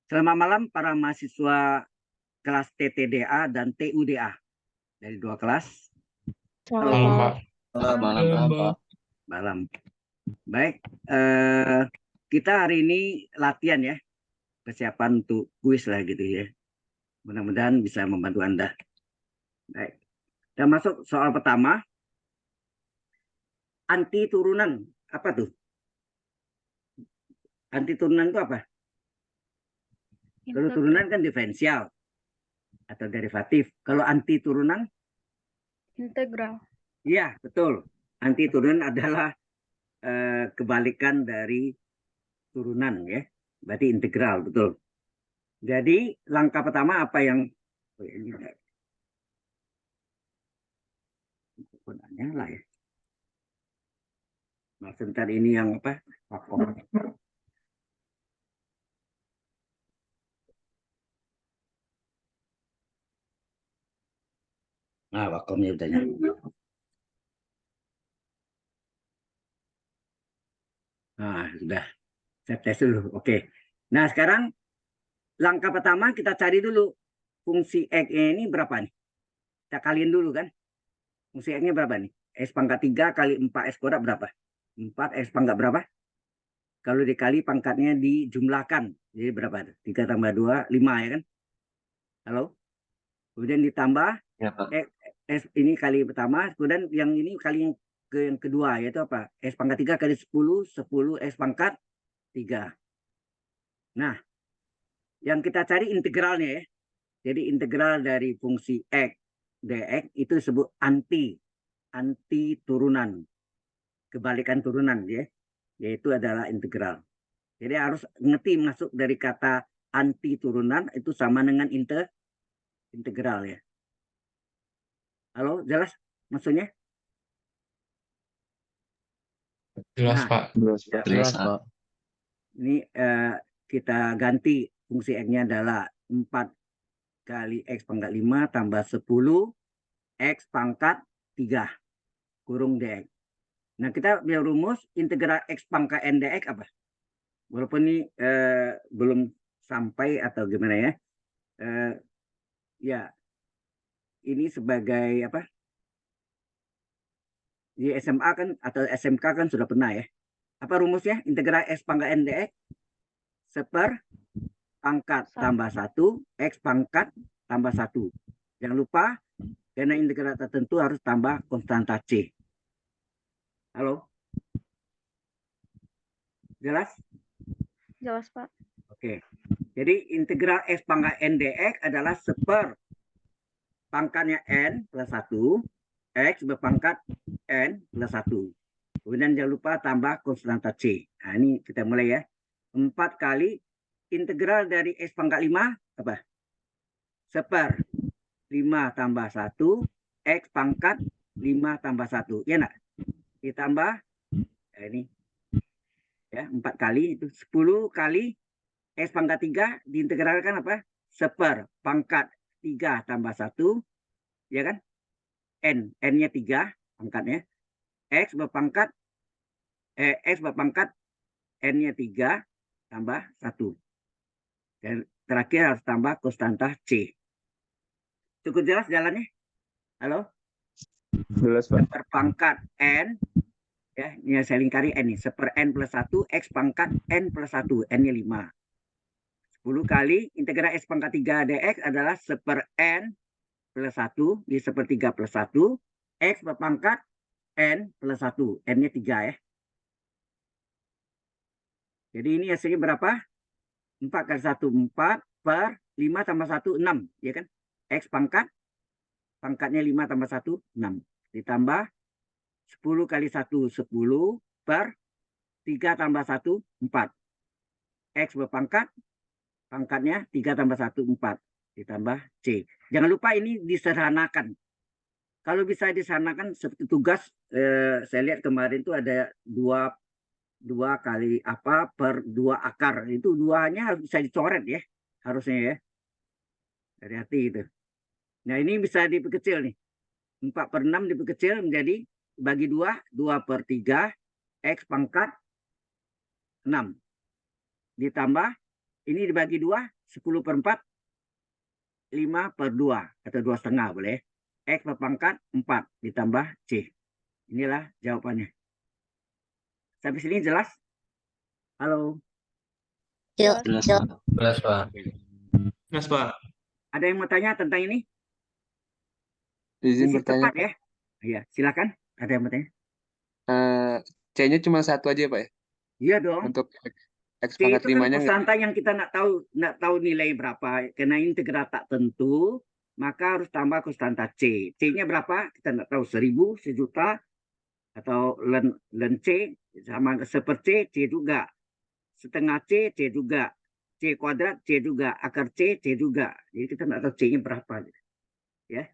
Selamat malam para mahasiswa kelas TTDA dan TUDA dari 2 kelas. Halo, Malam, Pak. malam, Pak. Malam. Baik, kita hari ini latihan ya, persiapan untuk kuis lah gitu ya. Mudah-mudahan bisa membantu Anda. Baik, kita masuk soal pertama. Anti turunan, apa tuh? Anti turunan itu apa? Kalau turunan kan diferensial atau derivatif. Kalau anti turunan? Integral. Iya, betul. Anti turunan adalah kebalikan dari turunan ya. Berarti integral, betul. Jadi langkah pertama apa yang nyala ya. Nah, sebentar ini yang apa? Nah, vakumnya udah nyala. Nah, sudah. Saya tes dulu. Oke. Nah, sekarang langkah pertama kita cari dulu fungsi X-nya ini berapa nih? Kita kaliin dulu kan. Fungsi X-nya berapa nih? X pangkat 3 kali 4X kuadrat berapa? 4X pangkat berapa? Kalau dikali pangkatnya dijumlahkan. Jadi berapa? 3 tambah 2, 5 ya kan? Halo? Kemudian ditambah Ya, Pak. S ini kali pertama, kemudian yang ini kali yang kedua, yaitu apa? S pangkat 3 kali 10, 10 S pangkat 3. Nah, yang kita cari integralnya ya. Jadi integral dari fungsi X dx itu disebut anti turunan. Kebalikan turunan ya. Yaitu adalah integral. Jadi harus ngerti masuk dari kata anti turunan itu sama dengan integral ya. Halo, jelas maksudnya? Jelas, Nah, Pak. Jelas, Pak. ini kita ganti fungsi X-nya adalah 4 kali X pangkat 5 tambah 10 X pangkat 3 kurung dx. Nah, kita biar rumus integral X pangkat N dx apa? Walaupun ini belum sampai atau gimana ya. Ya, ini sebagai apa? Di SMA kan atau SMK kan sudah pernah ya. Apa rumusnya? Integral X pangkat N dx seper pangkat tambah 1 X pangkat tambah 1. Jangan lupa karena integral tertentu harus tambah konstanta C. Halo? Jelas? Jelas, Pak. Oke. Jadi integral X pangkat N dx adalah seper pangkatnya N plus 1 X berpangkat N plus 1. Kemudian jangan lupa tambah konstanta C. Nah, ini kita mulai ya. 4 kali integral dari X pangkat 5 apa? Seper 5 tambah 1 X pangkat 5 tambah 1. Ya enggak? Ditambah ini ya 4 kali itu 10 kali X pangkat 3 diintegralkan apa? Seper pangkat 3 tambah 1 ya kan? N-nya 3 pangkatnya. X berpangkat N-nya 3 tambah 1. Dan terakhir harus tambah konstanta C. Cukup jelas jalannya? Halo? Jelas, Pak. Seperpangkat N ya, ini saya lingkari N nih. Seper N plus 1 X pangkat N plus 1. N-nya 5. 10 kali integral X pangkat 3 dx adalah seper N plus 1 di sepertiga plus 1 X berpangkat N plus 1. N-nya 3 ya. Jadi ini hasilnya berapa? 4 kali 1, 4 per 5 tambah 1, 6. Ya kan? X pangkatnya 5 tambah 1, 6. Ditambah 10 kali 1, 10 per 3 tambah 1, 4. X berpangkat, pangkatnya 3 tambah 1, 4. Ditambah C. Jangan lupa ini disederhanakan. Kalau bisa disederhanakan seperti tugas, saya lihat kemarin itu ada 2 kali apa per 2 akar. Itu 2-nya harus bisa dicoret ya. Harusnya ya. Hati-hati itu. Nah, ini bisa diperkecil nih. 4 per 6 diperkecil menjadi bagi 2, 2 per 3, X pangkat 6. Ditambah, ini dibagi 2, 10/4, 5/2 atau 2,5 boleh. X berpangkat 4 ditambah C. Inilah jawabannya. Sampai sini jelas? Halo. Jelas. Jelas, Pak. Jelas, Pak. Ada yang mau tanya tentang ini? Izin Isi bertanya, cepat ya. Iya, silakan. Ada yang mau tanya? C-nya cuma satu aja, Pak, ya? Iya dong. Untuk X C pangkat itu kan 5-nya konstanta yang kita nak tahu nilai berapa. Karena integral tak tentu, maka harus tambah konstanta C. C-nya berapa? Kita nak tahu 1000, 1.000.000, atau len C sama seper C, C juga. Setengah C, C juga. C kuadrat, C juga. Akar C, C juga. Jadi kita nak tahu C-nya berapa. Ya.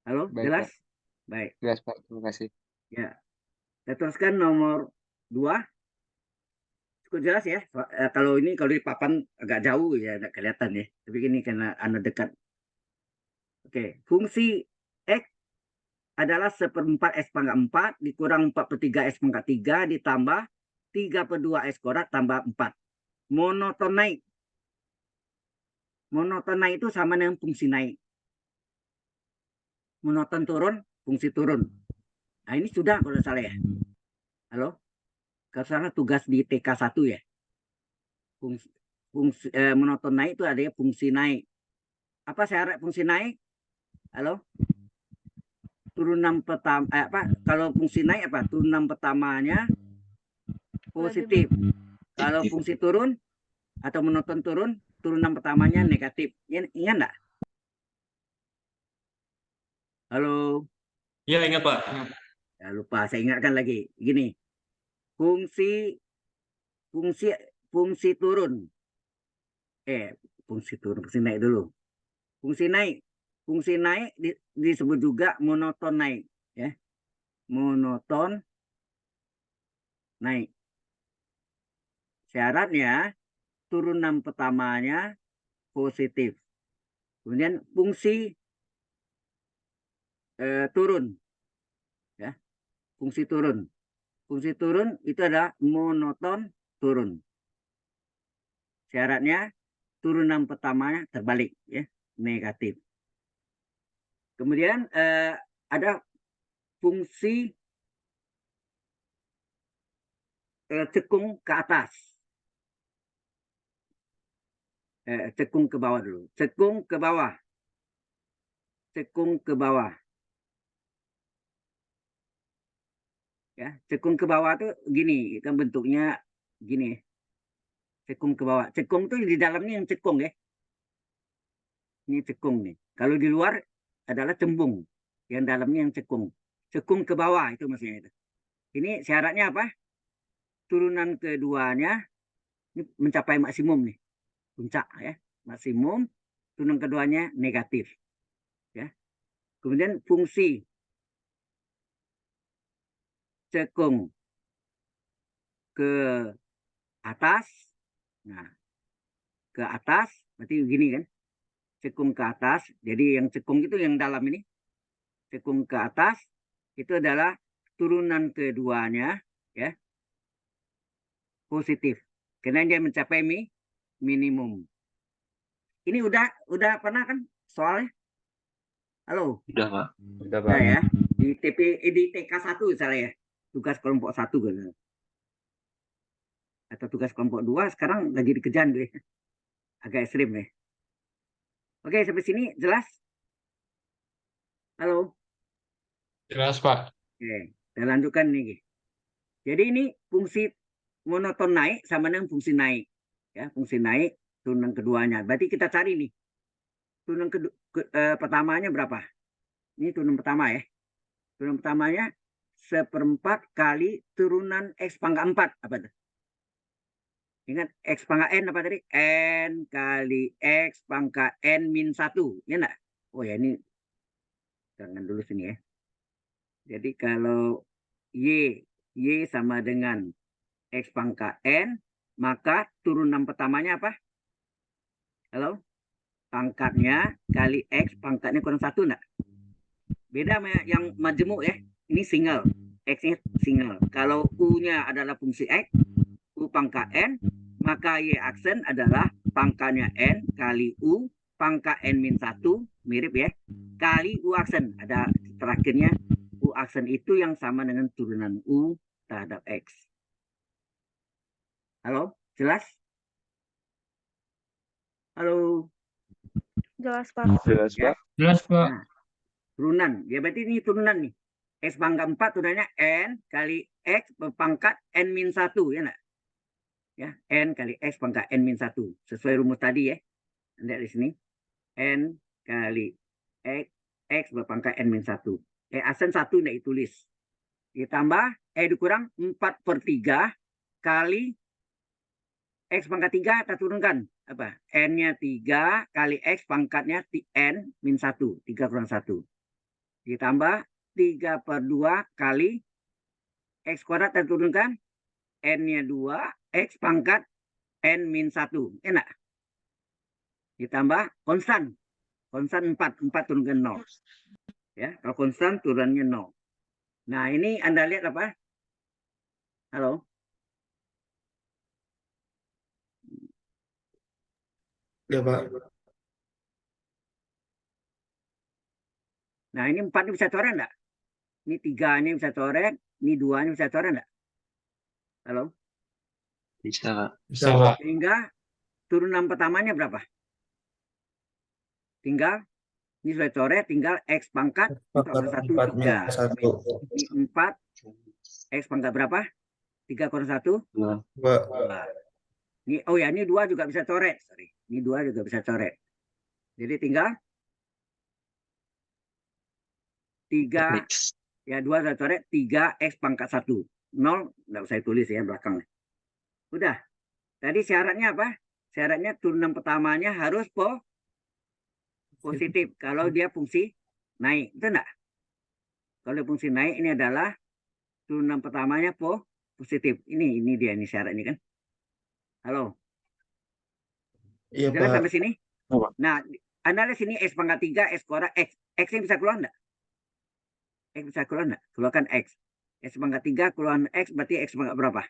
Halo, Baik, jelas? Pak. Baik. Jelas, Pak. Terima kasih. Ya. Kita teruskan nomor 2. Cukup jelas ya. Kalau di papan agak jauh ya, tidak kelihatan ya. Tapi ini karena Anda dekat. Oke, fungsi X adalah 1/4 X pangkat 4 dikurang 4/3 X pangkat 3 ditambah 3/2 X kuadrat tambah 4. Monoton naik. Monoton naik itu sama dengan fungsi naik. Monoton turun, fungsi turun. Nah, ini sudah kalau salah ya. Halo? Kalau salah tugas di TK1 ya. Monoton naik itu ada fungsi naik. Apa syarat fungsi naik? Halo? Turunan pertama kalau fungsi naik apa? Turunan pertamanya positif. Kalau fungsi turun atau monoton turun, turunan pertamanya negatif. Ingat enggak? Halo? Ya, ingat, Pak. Ya, lupa, saya ingatkan lagi. Gini. Fungsi turun. Fungsi naik dulu. Fungsi naik disebut juga monoton naik, ya. Monoton naik. Syaratnya turunan pertamanya positif. Kemudian fungsi turun, ya. Fungsi turun itu adalah monoton turun. Syaratnya turunan pertamanya terbalik, ya, negatif. Kemudian ada fungsi cekung ke atas. Cekung ke bawah dulu. Cekung ke bawah. Ya, cekung ke bawah tuh gini, kan bentuknya gini. Cekung ke bawah. Cekung tuh di dalamnya yang cekung ya. Ini cekung nih. Kalau di luar adalah cembung. Yang dalamnya yang cekung. Cekung ke bawah itu maksudnya itu. Ini syaratnya apa? Turunan keduanya ini mencapai maksimum nih. Puncak ya. Maksimum. Turunan keduanya negatif. Ya. Kemudian fungsi cekung ke atas. Nah, ke atas berarti begini kan. Cekung ke atas. Jadi yang cekung itu yang dalam ini. Cekung ke atas itu adalah turunan keduanya ya positif. Karena dia mencapai minimum. Ini udah pernah kan soalnya? Halo? Udah, Pak. Udah, Pak. Udah ya. Di TK1 misalnya ya. Tugas kelompok 1 gitu. Atau tugas kelompok 2 sekarang lagi dikejar deh. Agak ekstrim ya. Oke, sampai sini jelas? Halo? Jelas, Pak. Oke, kita lanjutkan nih. Jadi ini fungsi monoton naik sama dengan fungsi naik. Ya, fungsi naik turunan keduanya. Berarti kita cari nih. Turunan pertamanya berapa? Ini turunan pertama ya. Turunan pertamanya 1/4 kali turunan X pangkat 4. Apa itu? Ingat X pangkat N apa tadi? N kali X pangkat N min 1. Ya enggak? Oh ya, ini jangan dulu sini ya. Jadi kalau Y sama dengan X pangkat N, maka turunan pertamanya apa? Halo? Pangkatnya kali X pangkatnya kurang 1 enggak? Beda sama yang majemuk ya. Ini single. X-nya single. Kalau U-nya adalah fungsi X, U pangkat N, Maka Y aksen adalah pangkanya N kali U pangkat N-1, mirip ya, kali U aksen. Ada terakhirnya U aksen itu yang sama dengan turunan U terhadap X. Halo, jelas? Halo, Jelas, Pak. Jelas, ya. Pak. Jelas, Pak. Nah, turunan. Ya berarti ini turunan nih. X pangkat 4 turunannya N kali X pangkat N-1, ya enggak? Ya, N kali X pangkat N-1. Sesuai rumus tadi ya. Lihat di sini. N kali X berpangkat N-1. Aksen 1 tidak ditulis. Ditambah, dikurang 4/3 kali X pangkat 3 kita turunkan. Apa? N-nya 3 kali X pangkatnya N-1. 3 kurang 1. Ditambah 3/2 kali X kuadrat kita turunkan. N-nya 2, X pangkat N-1. Enak. Ditambah konstan. Konstan 4 turunkan 0. Ya, kalau konstan turunannya 0. Nah, ini Anda lihat apa? Halo? Ya, Pak. Nah, ini 4 ini bisa coret enggak? Ini 3 ini bisa coret, ini 2 ini bisa coret enggak? Halo? Bisa, Kak. Bisa, Pak. Sehingga turunan pertamanya berapa? Tinggal ini sudah coret, tinggal X pangkat 4/1, 3. 1. Ini 4, X pangkat berapa? 3 kurang 1, 2. Ini, oh ya, ini 2 juga bisa coret. Sorry. Ini 2 juga bisa coret. Jadi tinggal 3, ya 2 sudah coret, 3 X pangkat 1. 0, nggak usah tulis ya belakangnya. Udah. Tadi syaratnya apa? Syaratnya turunan pertamanya harus positif. Kalau dia fungsi naik. Itu enggak? Kalau dia fungsi naik, ini adalah turunan pertamanya positif. Ini dia, ini syarat ini kan. Halo? Iya, Jelas Pak. sampai sini? Apa? Nah, Anda lihat sini X pangkat 3, X kuadrat, X. X-nya bisa keluar enggak? X bisa keluar enggak? Keluarkan X. X pangkat 3, keluarkan X, berarti X pangkat berapa?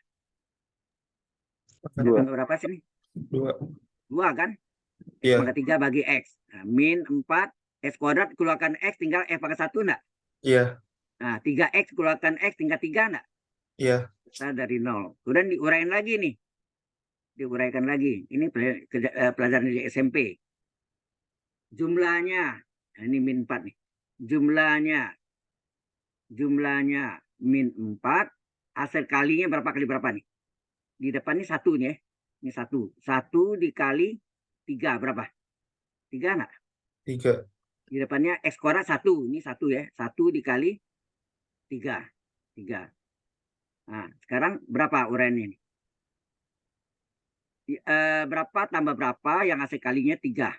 X 2. pangkat berapa sini? 2. 2 kan? X Iya. pangkat 3 bagi X. Nah, min 4, X kuadrat, keluarkan X, tinggal X pangkat 1 enggak? Iya. Nah, 3X, keluarkan X, tinggal 3 enggak? Iya. Besar dari 0. Kemudian diuraikan lagi nih. Diuraikan lagi. Ini pelajaran di SMP. Jumlahnya, nah ini min 4 nih. Jumlahnya min 4, hasil kalinya berapa kali berapa nih? Di depan ini 1 nih ya. Ini 1. 1 dikali 3 berapa? 3 enggak? 3. Di depannya X kuadrat 1. Ini 1 ya. 1 dikali 3. 3. Nah, sekarang berapa uraiannya ini? Berapa tambah berapa yang hasil kalinya 3?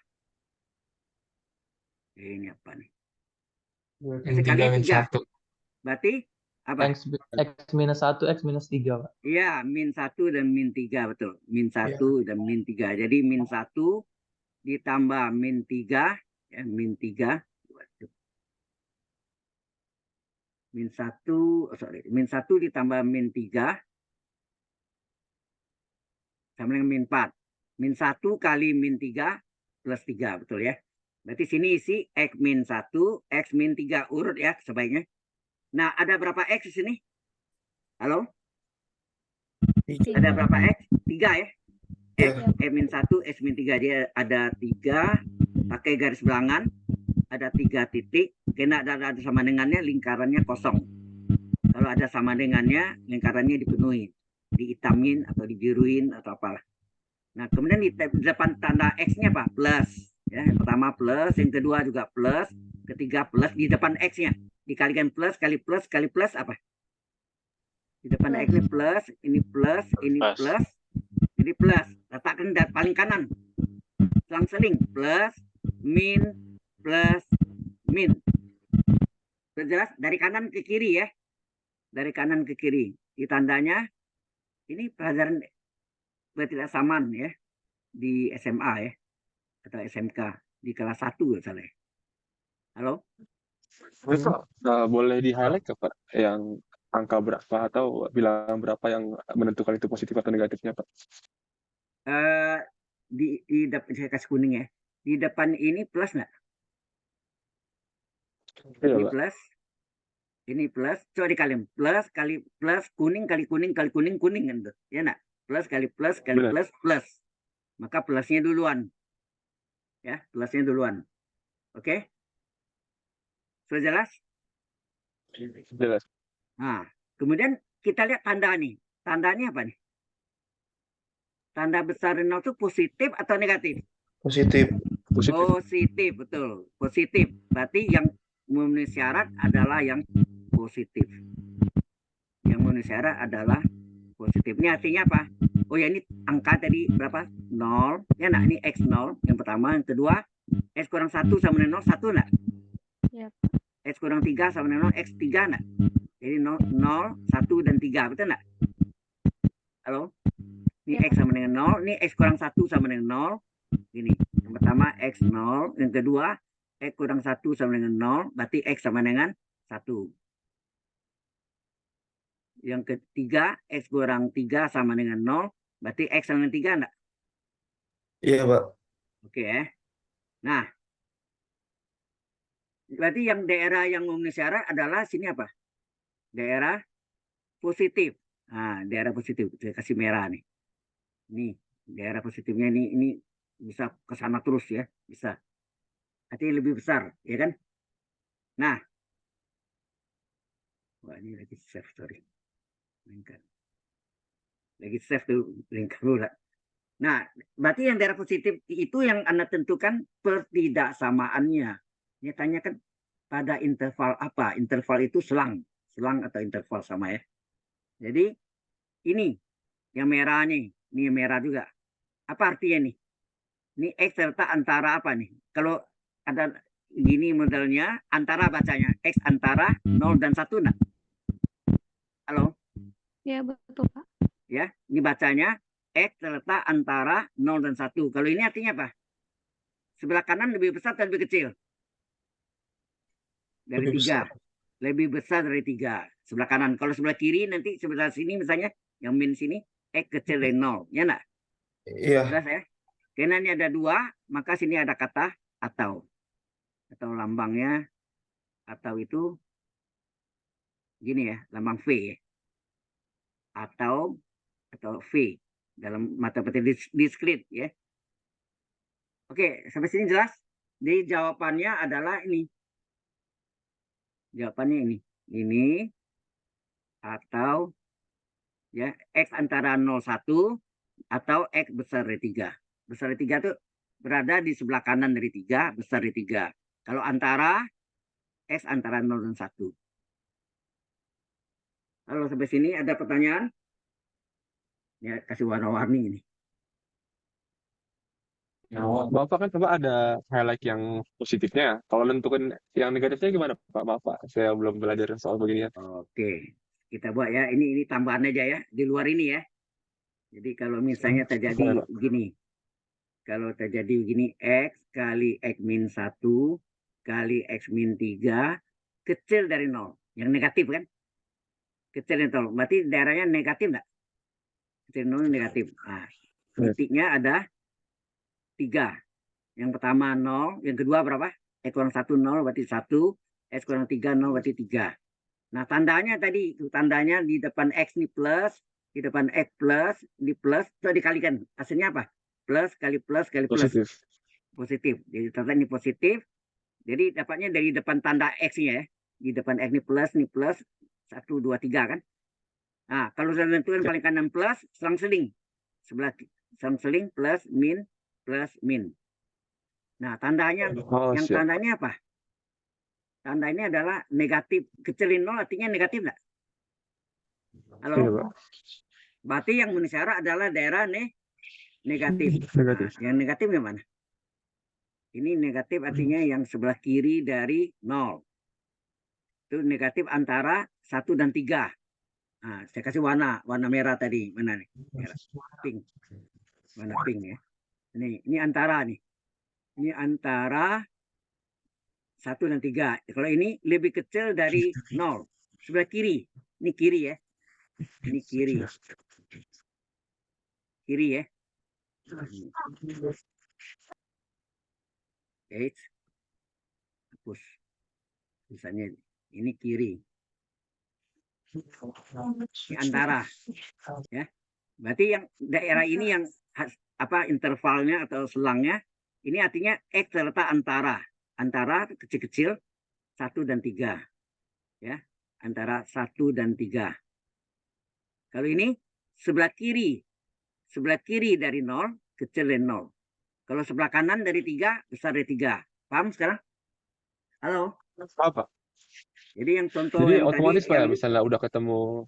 Ini apa nih? Hasil kalinya 3. Berarti apa? X minus 1, X minus 3, Pak. Iya, min 1 dan min 3, betul. Min 1 dan min 3. Jadi min 1 ditambah min 3, ya, min 3. Min 1, min 1 ditambah min 3 sama dengan min 4. Min 1 kali min 3 plus 3, betul ya. Berarti sini isi X min 1, X min 3. Urut ya sebaiknya. Nah, ada berapa X di sini? Halo? Ada berapa X? 3 ya? X min 1, X min 3. Dia ada 3, pakai garis bilangan. Ada 3 titik. Kena ada sama dengannya, lingkarannya kosong. Kalau ada sama dengannya, lingkarannya dipenuhi. Dihitamin atau dibiruin atau apalah. Nah, kemudian di depan tanda X-nya apa? Plus. Ya, yang pertama plus, yang kedua juga plus, ketiga plus, di depan X-nya. Dikalikan plus, kali plus, kali plus apa? Di depan X ini plus, ini plus, ini plus, ini plus. Letakkan dari paling kanan. Selang-seling. Plus, min, plus, min. Sudah jelas? Dari kanan ke kiri ya. Dari kanan ke kiri. Di tandanya, ini pelajaran ketidaksamaan ya. Di SMA ya. Atau SMK. Di kelas 1 misalnya. Halo? Boleh di-highlight ke Pak? Yang angka berapa atau bilangan berapa yang menentukan itu positif atau negatifnya, Pak? Eh, di depan saya kasih kuning ya. Di depan ini plus nggak? Iya, Ini Pak. plus, ini plus. Coba dikali plus kali plus kuning kali kuning kali kuning kuning kan tuh, ya nggak? Plus kali plus kali Benar. plus plus. Maka plusnya duluan, ya plusnya duluan. Oke, sudah jelas? Jelas. Nah, kemudian kita lihat tanda nih. Tandanya apa nih? Tanda besar nol itu positif atau negatif? Positif. Positif. Positif, betul. Positif. Berarti yang memenuhi syarat adalah yang positif. Yang memenuhi syarat adalah positif. Ini artinya apa? Oh ya, ini angka tadi berapa? 0. Ya nak, ini X0 yang pertama. Yang kedua, X kurang 1 sama dengan 0, 1 nak? Ya. X kurang 3 sama dengan 0, X 3 nak? Jadi 0, 1, dan 3, betul nak? Halo? Ini Ya. X sama dengan 0, ini X kurang 1 sama dengan 0. Ini, yang pertama X0, yang kedua X kurang 1 sama dengan 0, berarti X sama dengan 1. Yang ketiga, X kurang 3 sama dengan 0, berarti X sama dengan 3 enggak? Iya, Pak. Oke ya. Nah, berarti yang daerah yang memenuhi syarat adalah sini apa? Daerah positif. Nah, daerah positif. Saya kasih merah nih. Nih, daerah positifnya ini bisa ke sana terus ya, bisa. Artinya lebih besar, ya kan? Nah, wah ini lagi save, sorry. Lagi save tuh, lingkar dulu. Nah, berarti yang daerah positif itu yang Anda tentukan pertidaksamaannya. Ini tanyakan pada interval apa? Interval itu selang atau interval sama ya. Jadi ini yang merah nih, ini yang merah juga. Apa artinya nih? Ini X serta antara apa nih? Kalau ada gini modelnya, antara bacanya X antara 0 dan 1 enggak? Halo? Ya, betul, Pak. Ya, ini bacanya X terletak antara 0 dan 1. Kalau ini artinya apa? Sebelah kanan lebih besar atau lebih kecil? Dari Lebih 3. besar. Lebih besar dari 3. Sebelah kanan. Kalau sebelah kiri nanti sebelah sini misalnya, yang min sini, X kecil dari 0. Ya enggak? Iya. Jelas ya? Karena ini ada 2, maka sini ada kata atau. Atau lambangnya, atau itu gini ya, lambang V ya. Atau V dalam matematika diskrit ya. Oke, sampai sini jelas? Jadi jawabannya adalah ini. Jawabannya ini. Ini atau ya X antara 01 atau X besar dari 3. Besar dari 3 itu berada di sebelah kanan dari 3, besar dari 3. Kalau antara X antara 0 dan 1. Kalau sampai sini ada pertanyaan? Ya, kasih warna-warni ini. Bapak kan coba ada highlight yang positifnya ya. Kalau nentukan yang negatifnya gimana, Pak? Maaf, Pak. Saya belum belajar soal beginian. Oke, kita buat ya. Ini tambahan aja ya, di luar ini ya. Jadi kalau misalnya Boleh, terjadi Pak. begini, kalau terjadi begini X kali X min 1 kali X min 3 kecil dari 0. Yang negatif kan? Kecil dari 0. Berarti daerahnya negatif enggak? Kecil 0 negatif. Nah, titiknya ada 3. Yang pertama 0, yang kedua berapa? X kurang 1 0 berarti 1, X kurang 3 0 berarti 3. Nah, tandanya tadi itu tandanya di depan X ini plus, di depan X plus, di plus itu dikalikan. Hasilnya apa? Plus kali plus kali plus. Positif. Positif. Jadi tanda ini positif. Jadi dapatnya dari depan tanda X-nya ya. Di depan X ini plus 1 2 3 kan. Nah, kalau sudah tentukan paling kanan plus, selang-seling. Sebelah selang-seling plus min. Nah, tandanya Oh, yang siap. tandanya apa? Tanda ini adalah negatif. Kecilin 0 artinya negatif enggak? Halo? Iya, Pak. Berarti yang memenuhi syarat adalah daerah negatif. Negatif. Nah, yang negatif yang mana? Ini negatif artinya yang sebelah kiri dari 0. Itu negatif antara 1 dan 3. Nah, saya kasih warna merah tadi. Mana nih? Merah. Pink. Warna pink ya. Ini antara nih. Ini antara 1 dan 3. Kalau ini lebih kecil dari 0. Sebelah kiri. Ini kiri ya. Ini kiri. Kiri ya. H, hapus. Misalnya ini kiri, ini antara, ya. Berarti yang daerah ini yang intervalnya atau selangnya, ini artinya X serta antara kecil-kecil 1 dan 3, ya, antara 1 dan 3. Kalau ini sebelah kiri dari 0, kecil dari 0. Kalau sebelah kanan dari 3, besar dari 3. Paham sekarang? Halo? Apa? Jadi yang contoh Jadi yang otomatis tadi, Pak ya, yang misalnya udah ketemu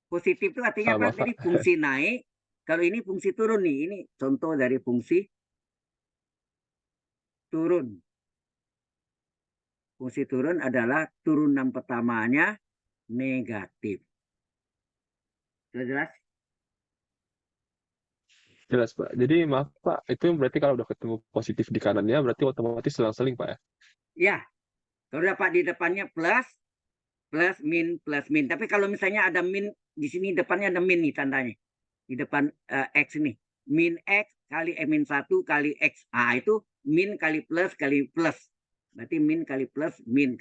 positif itu artinya apa? maaf Pak. Jadi fungsi naik, kalau ini fungsi turun nih. Ini contoh dari fungsi turun. Fungsi turun adalah turunan pertamanya negatif. Sudah jelas? Jelas Pak. Jadi maaf Pak, itu berarti kalau udah ketemu positif di kanannya, berarti otomatis selang-seling Pak ya? Ya. Kalau dapat di depannya plus, min. Tapi kalau misalnya ada min, di sini depannya ada min nih tandanya. Di depan X ini. Min X kali min 1 kali X. Itu min kali plus. Berarti min kali plus, min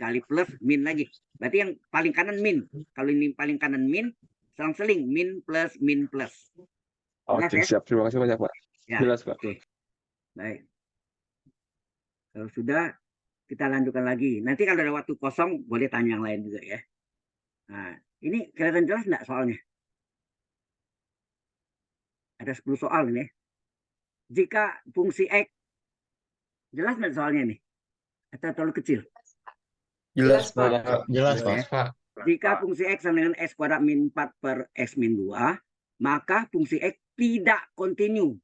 lagi. Berarti yang paling kanan min. Kalau ini paling kanan min, selang-seling min plus. Jelas Oke, ya? siap. Terima kasih banyak Pak. Ya. Jelas Pak. Oke. Baik. Kalau sudah, kita lanjutkan lagi. Nanti kalau ada waktu kosong, boleh tanya yang lain juga ya. Nah, ini kelihatan jelas enggak soalnya? Ada 10 soal ini. Jika fungsi X, jelas enggak soalnya nih? Atau terlalu kecil? Jelas, Pak. Jelas, Ya. Pak. Jika fungsi X sama dengan X kuadrat min 4 per X min 2, maka fungsi X tidak kontinu.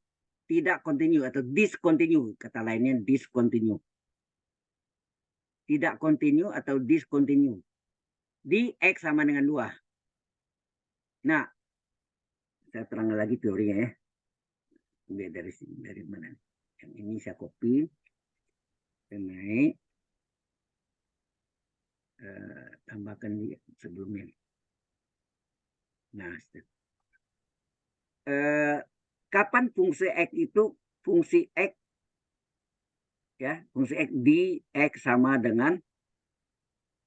Tidak kontinu atau discontinue. Kata lainnya discontinue. Tidak kontinu atau discontinue. Di X sama dengan 2. Nah, saya terangkan lagi teorinya ya. Dari sini, dari mana? Yang ini saya copy. Saya naik. Tambahkan di sebelumnya. Nah, kapan fungsi X itu fungsi X ya, fungsi X di X sama dengan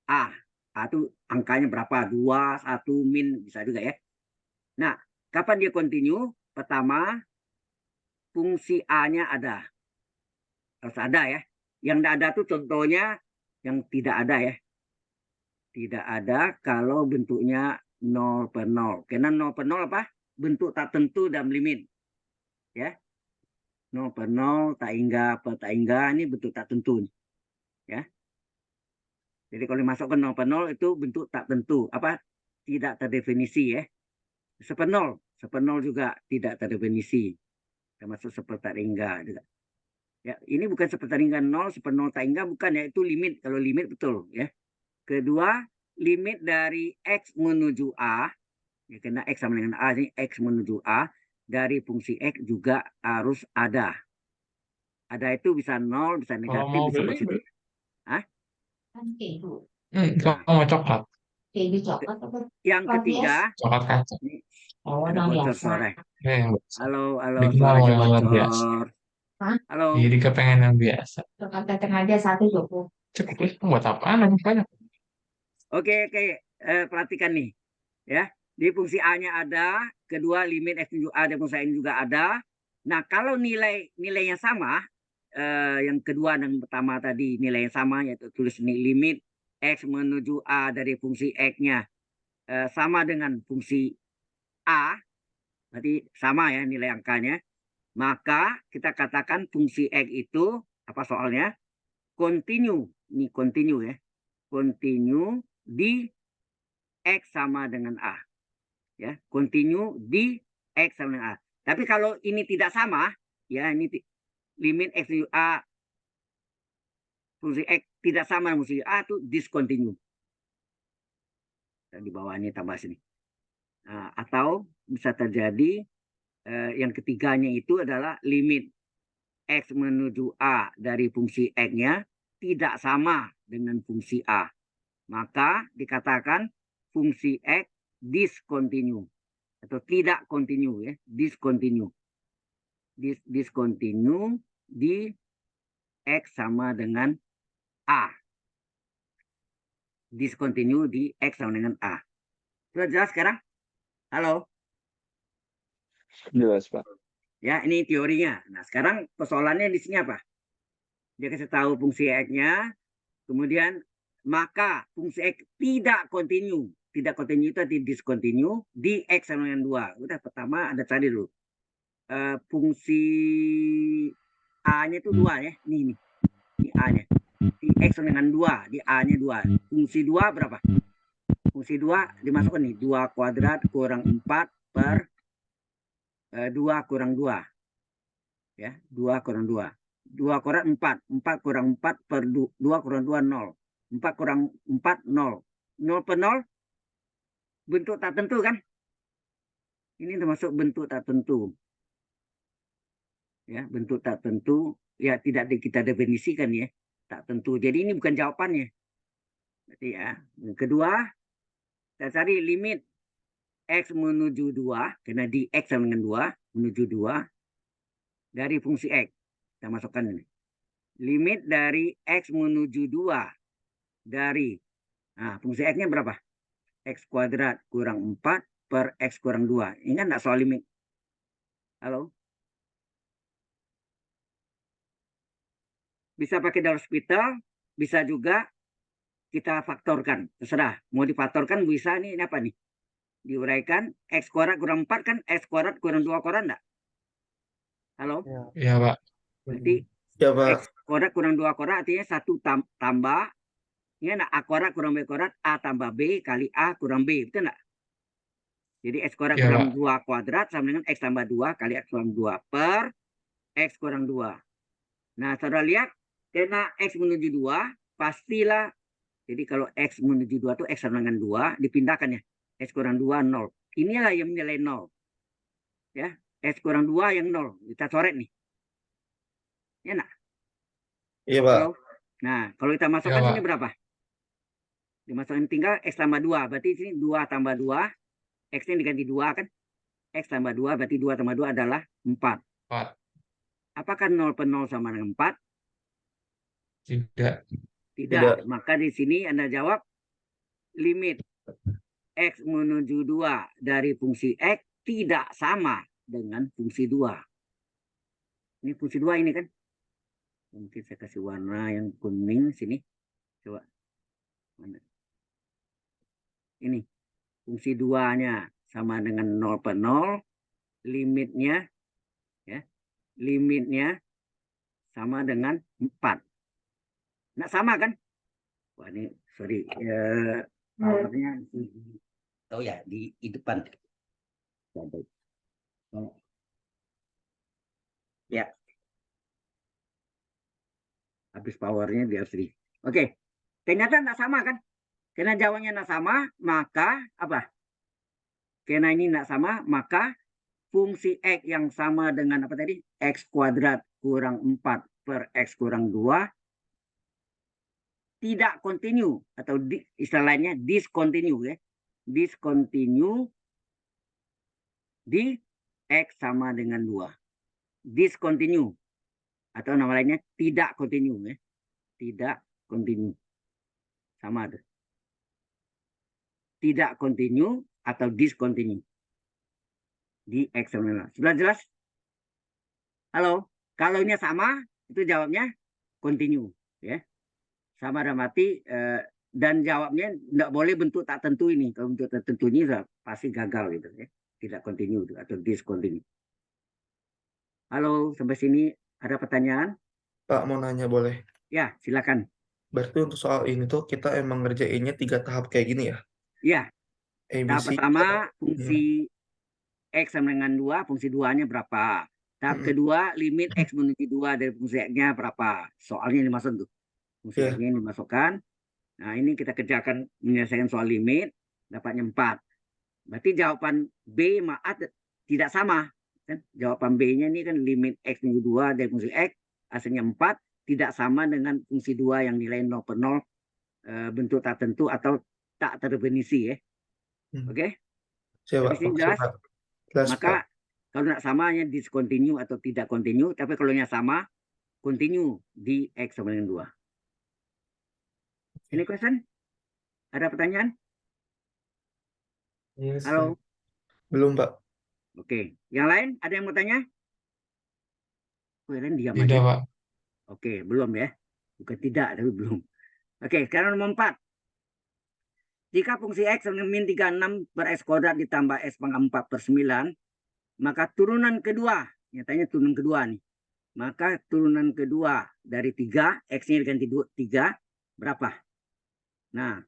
A. A itu angkanya berapa? 2, 1, min, bisa juga ya. Nah, kapan dia continue? Pertama, fungsi A-nya ada. Harus ada ya. Yang tidak ada itu contohnya yang tidak ada ya. Tidak ada kalau bentuknya 0 per 0. Karena 0 per 0 apa? Bentuk tak tentu dalam limit. Ya. 0 per 0, tak hingga, ini bentuk tak tentu. Ya. Jadi kalau dimasukkan 0 per 0 itu bentuk tak tentu. Apa? Tidak terdefinisi ya. Sepenol juga tidak terdefinisi. Termasuk seperti tak hingga juga. Ya, ini bukan seperti hingga 0, sepenol tak hingga bukan ya, itu limit. Kalau limit betul ya. Kedua, limit dari X menuju A, ya, karena X sama dengan A, ini X menuju A, dari fungsi X juga harus ada. Ada itu bisa 0, bisa negatif, mau bisa beli, positif. Hah? Kalau mau coklat. Yang ketiga, Coklat kaca. ini ada bocor suara. Yang Halo, bikin mau suaranya yang luar biasa. bocor. Halo, Jadi kepengen yang biasa. Coklat teteng aja satu cukup. Cukup lah. Buat apaan? Banyak. oke, perhatikan nih, ya. Di fungsi A-nya ada, kedua limit X menuju A dan fungsi A juga ada. Nah, kalau nilainya sama, yang kedua dan pertama tadi nilainya sama, yaitu tulis ini limit X menuju A dari fungsi X-nya sama dengan fungsi A, berarti sama ya nilai angkanya, maka kita katakan fungsi X itu, apa soalnya? Continue, ini continue ya, continue di X sama dengan A. Ya, continue di X sama dengan A. Tapi kalau ini tidak sama, ya ini limit X menuju A, fungsi X tidak sama dengan fungsi A itu discontinue. Dan di bawah ini tambah sini. Nah, atau bisa terjadi yang ketiganya itu adalah limit X menuju A dari fungsi X-nya tidak sama dengan fungsi A. Maka dikatakan fungsi X discontinue atau tidak continue ya, discontinue. Discontinue di X sama dengan A. Discontinue di X sama dengan A. Sudah jelas sekarang? Halo? Jelas, Pak. Ya, ini teorinya. Nah, sekarang persoalannya di sini apa? Dia kasih tahu fungsi X-nya, kemudian maka fungsi X tidak continue. Tidak continue itu arti discontinue di X sama dengan 2. Udah, pertama ada tadi dulu. Fungsi A-nya itu 2 ya. Ini A-nya. Di X sama dengan 2. Di A-nya 2. Fungsi 2 berapa? Fungsi 2 dimasukkan nih. 2 kuadrat kurang 4 per 2 kurang 2. Ya, 2 kurang 2. 2 kuadrat 4. 4 kurang 4 per 2 kurang 2, 0. 4 kurang 4, 0. 0 per 0, bentuk tak tentu kan? Ini termasuk bentuk tak tentu. Ya, bentuk tak tentu. Ya, tidak kita definisikan ya. Tak tentu. Jadi ini bukan jawabannya. Berarti ya. Yang kedua, kita cari limit X menuju 2. Karena di X sama dengan 2. Menuju 2. Dari fungsi X. Kita masukkan ini. Limit dari X menuju 2. Dari, nah fungsi X-nya berapa? X kuadrat kurang 4 per X kurang 2. Ingat nggak soal limit? Halo? Bisa pakai Dollar Hospital, bisa juga kita faktorkan. Terserah. Mau difaktorkan bisa nih, ini apa nih? Diuraikan, X kuadrat kurang 4 kan X kuadrat kurang 2 kuadrat enggak? Halo? Iya, Pak. Berarti Ya, Pak. X kuadrat kurang 2 kuadrat artinya 1 tambah. Ini enggak? A kuadrat kurang B kuadrat, A tambah B kali A kurang B. Betul enggak? Jadi X kuadrat Iya, kurang Pak. 2 kuadrat sama dengan X tambah 2 kali X kurang 2 per X kurang 2. Nah, saudara lihat, karena X menuju 2, pastilah. Jadi kalau X menuju 2 itu X sama dengan 2, dipindahkan ya. X kurang 2, 0. Inilah yang nilai 0. Ya, X kurang 2 yang 0. Kita coret nih. Ya, nak? Iya, Pak. Halo? Nah, kalau kita masukkan Iya, Pak. sini berapa? Dimasukkan tinggal X tambah 2. Berarti sini 2 tambah 2. X-nya diganti 2 kan? X tambah 2, berarti 2 tambah 2 adalah 4. 4. Apakah 0 per 0 sama dengan 4? Tidak. Tidak. Maka di sini Anda jawab limit X menuju 2 dari fungsi X tidak sama dengan fungsi 2. Ini fungsi 2 ini kan? Mungkin saya kasih warna yang kuning sini. Coba. Mana? Ini. Fungsi 2-nya sama dengan 0 per 0. Limitnya ya. Limitnya sama dengan 4. Nggak sama kan? Wah, ini sorry. Powernya oh ya di depan. Ya. Habis powernya di harus di. Oke. Ternyata nggak sama kan? Karena jawabannya nggak sama, maka apa? Karena ini nggak sama, maka fungsi X yang sama dengan apa tadi? X kuadrat kurang 4 per X kurang 2 tidak continue atau istilah lainnya discontinue ya. Discontinue di X sama dengan 2. Discontinue atau nama lainnya tidak continue ya. Tidak continue. Sama tuh. Tidak continue atau discontinue di X sama dengan 2. Sudah jelas? Halo? Kalau ini sama, itu jawabnya continue ya. Sama dalam arti dan jawabnya tidak boleh bentuk tak tentu ini. Kalau bentuk tak tentu ini pasti gagal gitu ya. Tidak continue atau discontinue. Halo, sampai sini ada pertanyaan? Pak, mau nanya boleh? Ya, silakan. Berarti untuk soal ini tuh kita emang ngerjainnya 3 tahap kayak gini ya? Ya, tahap ABC. pertama fungsi X sama dengan 2, fungsi 2-nya berapa? Tahap kedua, limit X menuju 2 dari fungsi X-nya berapa? Soalnya dimasuk tuh. Fungsi X-nya ini dimasukkan. Nah, ini kita kerjakan menyelesaikan soal limit, dapatnya 4. Berarti jawaban B tidak sama. Kan? Jawaban B-nya ini kan limit X menuju 2 dari fungsi X, hasilnya 4, tidak sama dengan fungsi 2 yang nilai 0 per 0, bentuk tak tentu atau tak terdefinisi ya. Oke? Siap, Pak. Habis ini jelas? Jelas, Maka Pak. Kalau nggak sama hanya discontinue atau tidak continue, tapi kalau nya sama, continue di X sama dengan 2. Ini question? Ada pertanyaan? Yes, Halo? belum, Pak. Oke. Yang lain ada yang mau tanya? Kalian diam Tidak, aja. Pak. Oke, belum ya. Bukan tidak, tapi belum. Oke, sekarang nomor 4. Jika fungsi X sama min 36 per X kuadrat ditambah X pangkat 4 per 9, maka turunan kedua, nyatanya turunan kedua nih. Maka turunan kedua dari 3, X-nya diganti 3, berapa? Nah,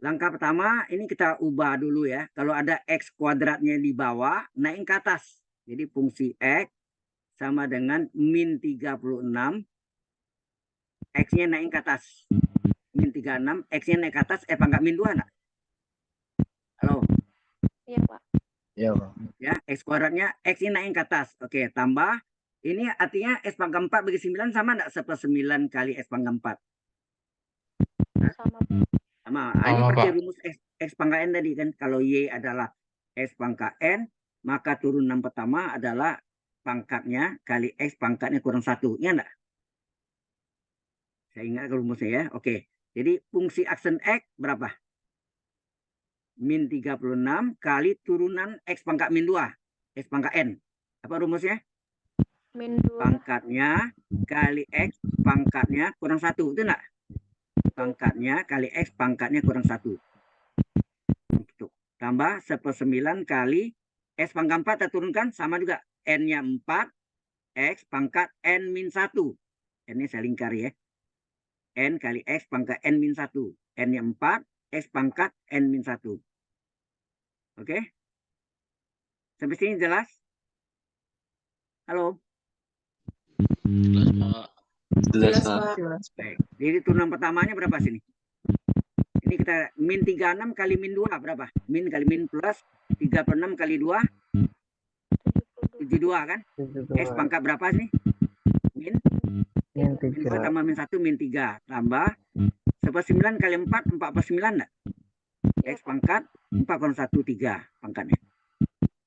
langkah pertama ini kita ubah dulu ya. Kalau ada X kuadratnya di bawah, naik ke atas. Jadi fungsi X sama dengan min 36, X-nya naik ke atas. Min 36, X-nya naik ke atas, pangkat min 2 enggak? Halo? Iya, Pak. Iya, Pak. Ya, X kuadratnya, X-nya naik ke atas. Oke, tambah. Ini artinya X pangkat 4 bagi 9 sama enggak? 1/9 kali X pangkat 4. Sama, Pak. Sama. Ini Sama, pakai Pak. rumus X pangkat N tadi kan. Kalau Y adalah X pangkat N, maka turunan pertama adalah pangkatnya kali X pangkatnya kurang 1. Iya enggak? Saya ingat rumusnya ya. Oke. Jadi fungsi aksen X berapa? Min 36 kali turunan X pangkat min 2. X pangkat N. Apa rumusnya? Min 2. Pangkatnya kali X pangkatnya kurang 1. Itu enggak? Pangkatnya kali X pangkatnya kurang 1. Gitu. Tambah 1/9 kali X pangkat 4 kita turunkan. Sama juga. N-nya 4. X pangkat N min 1. N-nya saya lingkar ya. N kali X pangkat N min 1. N-nya 4. X pangkat N min 1. Oke? Sampai sini jelas? Halo? Jelas, Pak. Baik. Jadi turunan pertamanya berapa sini? Ini kita min 36 kali min 2 berapa? Min kali min plus 36 kali 2, 72 kan? X pangkat berapa sini? Min? Min Min 2 3. tambah min 1, min 3. Tambah 1/9 kali 4, 4/9 enggak? X pangkat 4,13 pangkatnya.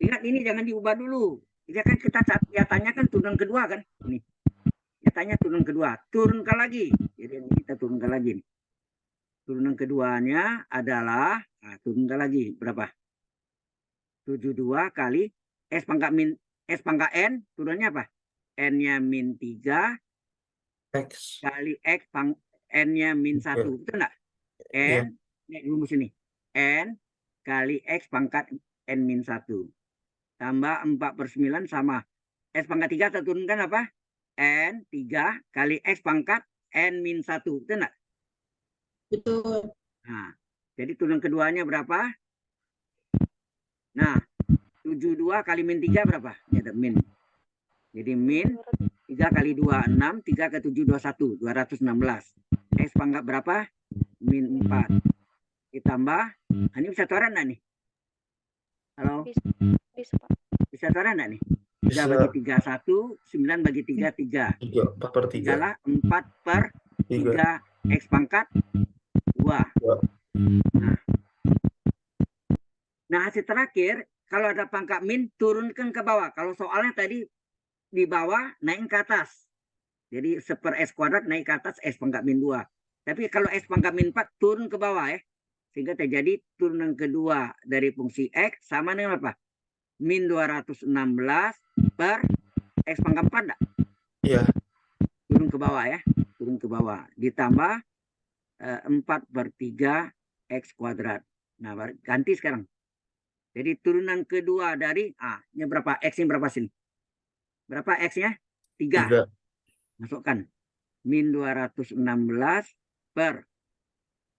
Ingat ini jangan diubah dulu. Ini kan kita tanyakan turunan kedua kan? Ini. Kita tanya turunan kedua. Turunkan lagi. Jadi ini kita turunkan lagi nih. Turunan keduanya adalah, turunkan lagi berapa? 72 kali X pangkat N, turunannya apa? N-nya min 3 X. kali X N-nya min 1. Betul enggak? Iya. N, ini rumus ini. N kali X pangkat N min 1. Tambah 4/9 sama. X pangkat 3 kita turunkan apa? N 3 kali X pangkat N min 1. Betul enggak? Betul. Nah, jadi turunan keduanya berapa? Nah, 72 kali min 3 berapa? Ini ada min. Jadi min 3 kali 2, 6. 3 ke 7, 21. 216. X pangkat berapa? Min 4. Ditambah, ini bisa toran enggak nih? Halo? Bisa, Pak. Bisa toran enggak nih? 3 Bisa. bagi 3, 1. 9 bagi 3, 3. 3, 4/3. Tinggallah 4/3 X pangkat 2. Nah, hasil terakhir, kalau ada pangkat min, turunkan ke bawah. Kalau soalnya tadi di bawah, naik ke atas. Jadi 1/X kuadrat naik ke atas X pangkat min 2. Tapi kalau X pangkat min 4, turun ke bawah ya. Sehingga terjadi turunan kedua dari fungsi X sama dengan apa? Min 216 per X pangkat 4 enggak? Iya. Turun ke bawah ya. Turun ke bawah. Ditambah 4/3 X kuadrat. Nah, ganti sekarang. Jadi turunan kedua dari, ini berapa? X-nya berapa sini? Berapa X-nya? 3. 3. Masukkan. Min 216 per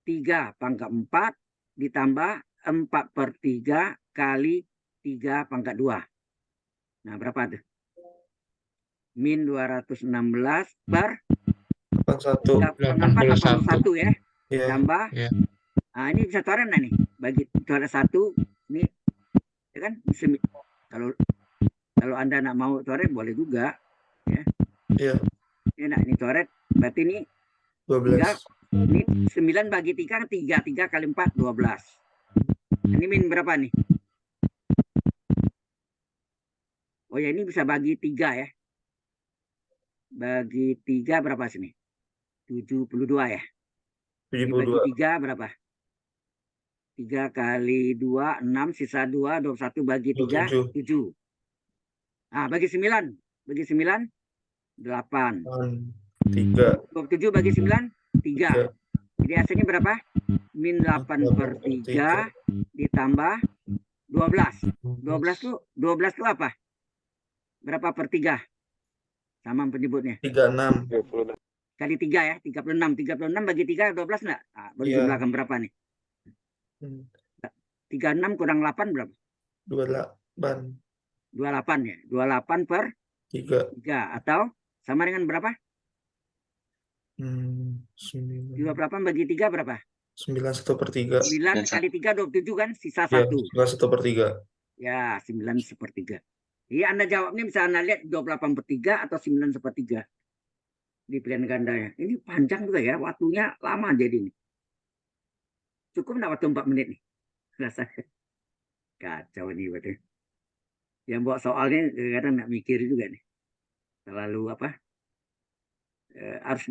3 pangkat 4 ditambah 4/3 kali 3 pangkat 2. Nah, berapa tuh? Min 216 per 81. 81 ya. Iya. Tambah. Iya. Nah, ini bisa toren nih. Bagi toren 1 ini ya kan? Kalau Anda nak mau toren boleh juga ya. Iya. Ini toren berarti ini 12. ini 9 bagi 3 kan 3. 3 kali 4 12. Ini min berapa nih? Oh ya, ini bisa bagi 3 ya. Bagi 3 berapa sini? 72 ya. Ini bagi 72. 3 berapa? 3 kali 2, 6, sisa 2, 21 bagi 3, 27. 7. Ah, bagi 9. Bagi 9, 8. 3. 27 bagi 9, 3. 3. Jadi hasilnya berapa? Min 8/3 ditambah 12. 12 itu apa? Berapa per 3? Sama penyebutnya. 36. 36. Kali 3 ya, 36. 36 bagi 3, 12 enggak? Nah, baru Iya. jumlahkan berapa nih? 36 kurang 8 berapa? 28. 28 ya. 28 per 3. 3. Atau sama dengan berapa? 9. 28 bagi 3 berapa? 9 1/3. 9 kali 3, 27 kan? Sisa Ya, 1. 9 1/3. Ya, 9/3. Iya, Anda jawabnya bisa Anda lihat 28/3 atau 9/3 di pilihan gandanya. Ini panjang juga ya, waktunya lama jadi ini. Cukup enggak waktu 4 menit nih? Rasanya kacau ini berarti. Yang buat soalnya kadang nggak mikir juga nih. Terlalu apa? Harus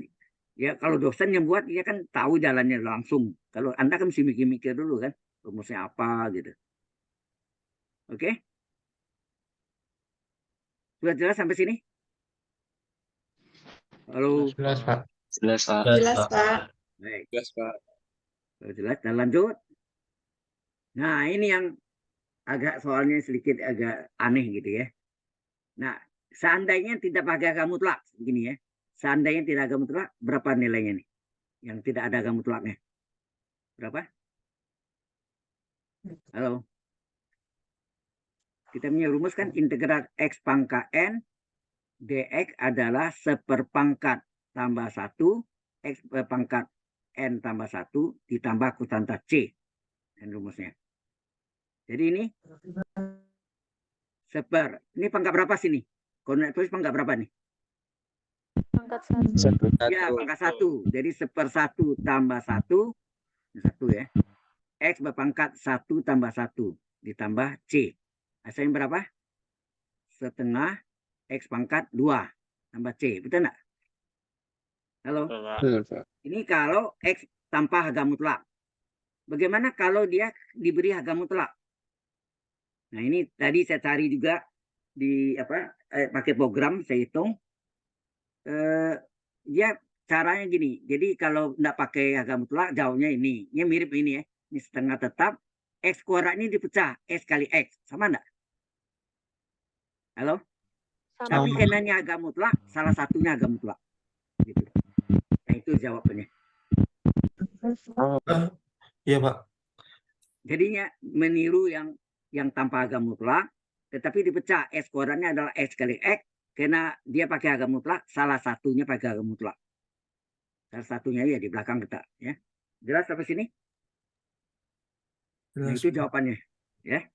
ya kalau dosen yang buat dia kan tahu jalannya langsung. Kalau Anda kan mesti mikir-mikir dulu kan, rumusnya apa gitu. Oke? Sudah jelas sampai sini? Halo. Jelas, Pak. Jelas, Pak. Jelas, Pak. Baik. Jelas, Pak. Sudah jelas dan lanjut. Nah, ini yang agak soalnya sedikit agak aneh gitu ya. Nah, seandainya tidak pakai agama mutlak begini ya. Seandainya tidak agama mutlak, berapa nilainya nih? Yang tidak ada agama mutlaknya. Berapa? Halo. Kita punya rumus kan integral X pangkat N dx adalah seperpangkat tambah 1 X pangkat N tambah 1 ditambah kuotanta C. Dan rumusnya. Jadi ini ini pangkat berapa sini? Koordinat tulis pangkat berapa nih? Pangkat 1. Ya, pangkat 1. Jadi 1/1 tambah 1 ya. X berpangkat 1 tambah 1 ditambah C. Hasilnya berapa? Setengah X pangkat 2 tambah C. Betul enggak? Halo? Betul, Pak. Ini kalau X tanpa harga mutlak. Bagaimana kalau dia diberi harga mutlak? Nah, ini tadi saya cari juga di pakai program saya hitung. Dia caranya gini. Jadi kalau enggak pakai harga mutlak jauhnya ini. Ini mirip ini ya. Ini setengah tetap. X kuadrat ini dipecah. X kali X. Sama enggak? Halo? Sama. Tapi karena agak mutlak, salah satunya agak mutlak. Gitu. Nah, itu jawabannya. Iya, Pak. Jadinya meniru yang tanpa agak mutlak, tetapi dipecah. X kuadratnya adalah X kali X, karena dia pakai agak mutlak, salah satunya pakai agak mutlak. Salah satunya ya di belakang kita. Ya. Jelas sampai sini? Nah, itu jawabannya. Ya.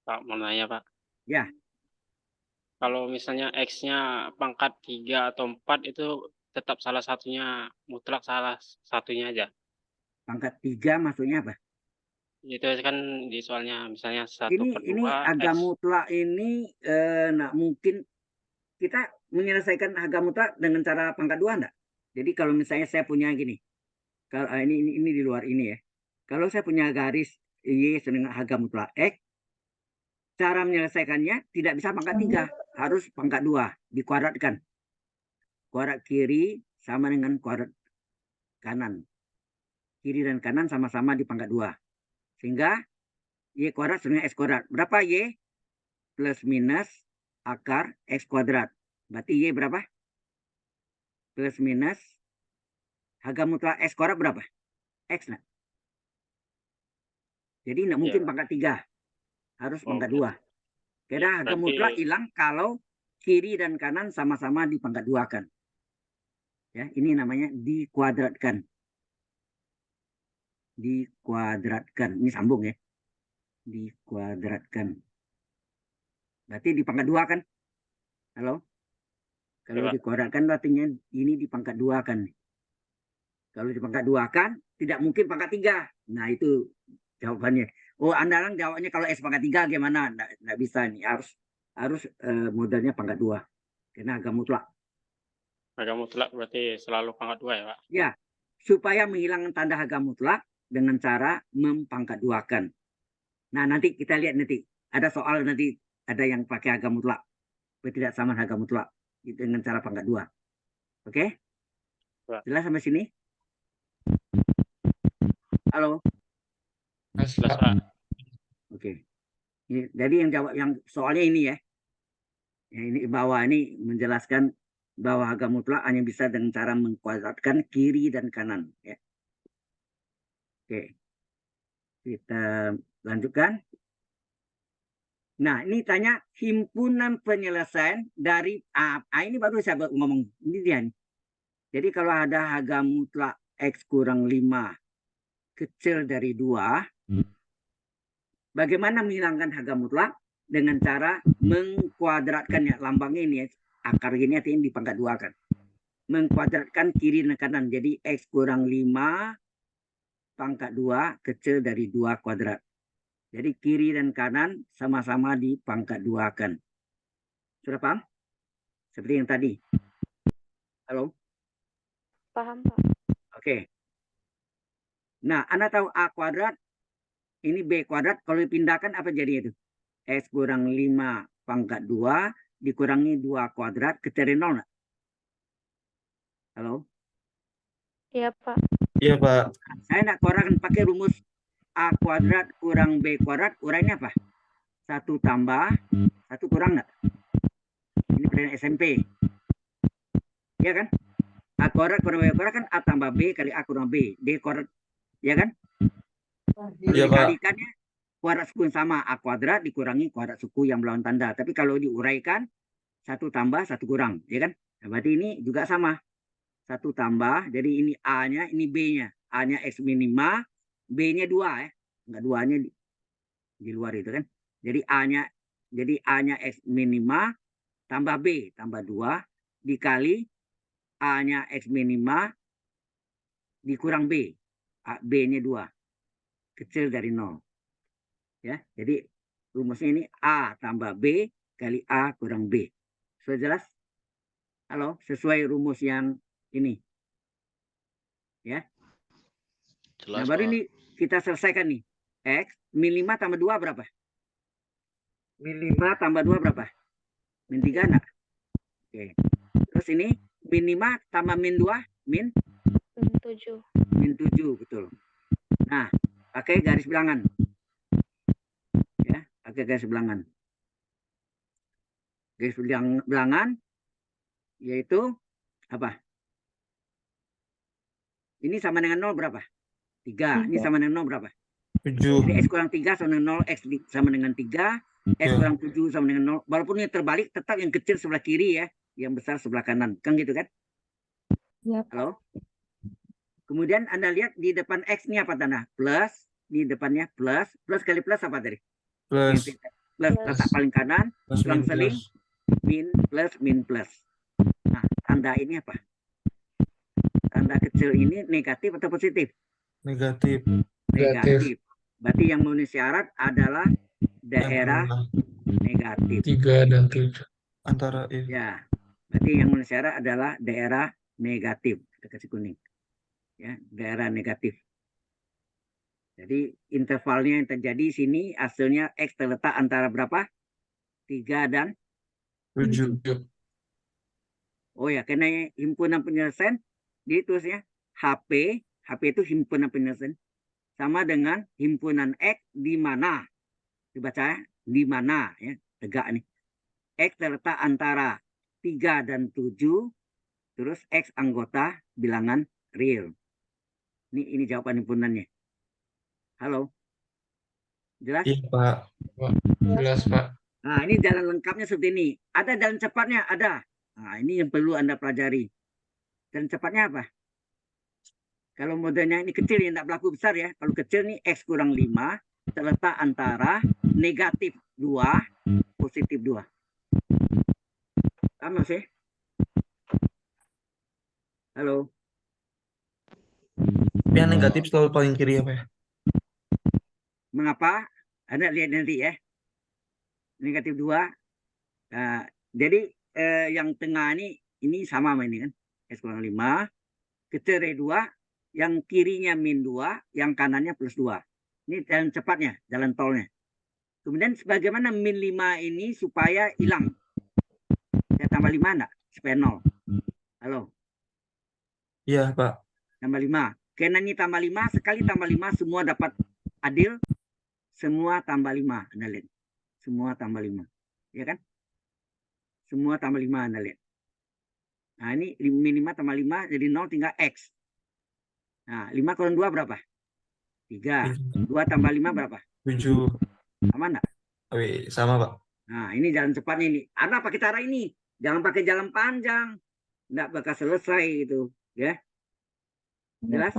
Pak, mau nanya, Pak. Ya. Kalau misalnya X-nya pangkat 3 atau 4 itu tetap salah satunya mutlak salah satunya aja. Pangkat 3 maksudnya apa? Itu kan di soalnya misalnya 1/2 Ini agak X. mutlak ini nah mungkin kita menyelesaikan agak mutlak dengan cara pangkat 2 enggak? Jadi kalau misalnya saya punya gini. Kalau ini di luar ini ya. Kalau saya punya garis Y dengan harga mutlak X, cara menyelesaikannya tidak bisa pangkat 3, harus pangkat 2, dikuadratkan. Kuadrat kiri sama dengan kuadrat kanan. Kiri dan kanan sama-sama di pangkat 2. Sehingga Y kuadrat dengan X kuadrat. Berapa Y? Plus minus akar X kuadrat. Berarti Y berapa? Plus minus harga mutlak X kuadrat berapa? X nah. Jadi tidak mungkin pangkat 3. Harus pangkat 2. Karena harga mutlak hilang kalau kiri dan kanan sama-sama di pangkat 2 kan. Ya, ini namanya dikuadratkan. Dikuadratkan. Ini sambung ya. Dikuadratkan. Berarti di pangkat 2 kan? Halo? Kalau dikuadratkan artinya ini di pangkat 2 kan. Kalau di pangkat 2 kan tidak mungkin pangkat 3. Nah, itu jawabannya. Oh, Anda jawabnya kalau S pangkat 3 gimana? Nggak bisa nih. harus modelnya pangkat 2. Karena agak mutlak. Harga mutlak berarti selalu pangkat 2 ya, Pak? Ya, supaya menghilangkan tanda harga mutlak dengan cara mempangkat 2-kan. Nah, nanti kita lihat nanti. Ada soal nanti, ada yang pakai harga mutlak. Tidak sama harga mutlak. Dengan cara pangkat 2. Oke? Pak. Jelas sampai sini? Halo? Mas, Jelas, Pak. Pak. Oke. Jadi yang jawab yang soalnya ini ya. Ini bawah ini menjelaskan bahwa harga mutlak hanya bisa dengan cara mengkuadratkan kiri dan kanan. Ya. Oke. Kita lanjutkan. Nah, ini tanya himpunan penyelesaian dari ini baru saya ngomong. Ini dia nih. Jadi kalau ada harga mutlak X kurang 5 kecil dari 2, bagaimana menghilangkan harga mutlak? Dengan cara mengkuadratkannya. Lambangnya ini ya, akar ini artinya di pangkat 2 kan. Mengkuadratkan kiri dan kanan. Jadi X kurang 5 pangkat 2 kecil dari 2 kuadrat. Jadi kiri dan kanan sama-sama di pangkat 2 kan. Sudah paham? Seperti yang tadi. Halo? Paham, Pak. Oke. Nah, Anda tahu A kuadrat, ini B kuadrat. Kalau dipindahkan apa jadi itu? X kurang 5 pangkat 2 dikurangi 2 kuadrat kecil dari 0 nggak? Halo? Iya, Pak. Iya, Pak. Saya nak kurangkan pakai rumus A kuadrat kurang B kuadrat, urainya apa? 1 tambah 1 kurang nggak? Ini pelajaran SMP. Ya kan? A kuadrat kurang B kuadrat kan A tambah B kali A kurang B. D kuadrat. Ya kan? Iya, Pak. Dikalikannya kuadrat suku yang sama. A kuadrat dikurangi kuadrat suku yang berlawan tanda. Tapi kalau diuraikan 1 tambah 1 kurang. Ya kan? Nah, berarti ini juga sama. 1 tambah. Jadi ini A-nya, ini B-nya. A-nya X minima. B-nya 2 ya. Enggak 2-nya di luar itu kan. Jadi A-nya X minima tambah B tambah 2 dikali A-nya X minima dikurang B. B-nya 2. Kecil dari 0. Ya, jadi rumusnya ini A tambah B kali A kurang B. Sudah jelas? Halo, sesuai rumus yang ini. Ya. Nah, baru ini kita selesaikan nih. X min 5 tambah 2 berapa? Min 5 tambah 2 berapa? Min 3 enggak? Oke. Terus ini min 5 tambah min 2 min 7. min 7, betul. Nah, pakai garis bilangan. Ya, pakai garis bilangan. Garis bilangan yaitu apa? Ini sama dengan 0 berapa? 3. Ini sama dengan 0 berapa? 7. Jadi X kurang 3 sama dengan 0, X sama dengan 3, X kurang 7 sama dengan 0. Walaupun ini terbalik, tetap yang kecil sebelah kiri ya, yang besar sebelah kanan. Kan gitu kan? Ya. Halo? Kemudian Anda lihat di depan X ini apa tanda? Plus, di depannya plus. Plus kali plus apa tadi? Plus. Plus, letak paling kanan, Plus min seling, plus. min plus. Nah, tanda ini apa? Tanda kecil ini negatif atau positif? Negatif. Negatif. Berarti yang memenuhi syarat adalah daerah negatif. 3 dan 7. Antara Ya, berarti yang memenuhi syarat adalah daerah negatif. Kita kasih kuning. Ya, daerah negatif. Jadi intervalnya yang terjadi sini hasilnya X terletak antara berapa? 3 dan 7. Oh ya, karena himpunan penyelesaian ditulisnya HP itu himpunan penyelesaian sama dengan himpunan X di mana? Dibaca ya, di mana ya, tegak nih. X terletak antara 3 dan 7, terus X anggota bilangan real. Ini jawaban himpunannya. Halo? Jelas? Iya, Pak. Jelas, Pak. Nah, ini jalan lengkapnya seperti ini. Ada jalan cepatnya? Ada. Nah, ini yang perlu Anda pelajari. Jalan cepatnya apa? Kalau modelnya ini kecil yang tidak berlaku besar ya. Kalau kecil nih X kurang 5 terletak antara negatif 2, positif 2. Sama sih? Halo? Yang negatif selalu paling kiri ya, Pak? Mengapa? Anda lihat nanti ya. Negatif 2 Nah, jadi yang tengah ini sama sama ini kan. X kurang 5. Kecil dari 2. Yang kirinya min 2. Yang kanannya plus 2. Ini jalan cepatnya, jalan tolnya. Kemudian sebagaimana min 5 ini supaya hilang. Saya tambah 5 enggak? Supaya 0. Halo, Iya, Pak. tambah 5. Karena ini tambah 5, sekali tambah 5 semua dapat adil. Semua tambah 5, Anda lihat. Semua tambah 5. Ya kan? Semua tambah 5, Anda lihat. Nah, ini min 5 tambah 5 jadi 0 tinggal X. Nah, 5 kurang 2 berapa? 3. 2 tambah 5 berapa? 7. Sama enggak? Wih, sama, Pak. Nah, ini jalan cepatnya ini. Anda pakai cara ini. Jangan pakai jalan panjang. Enggak bakal selesai itu. Ya. Jelas?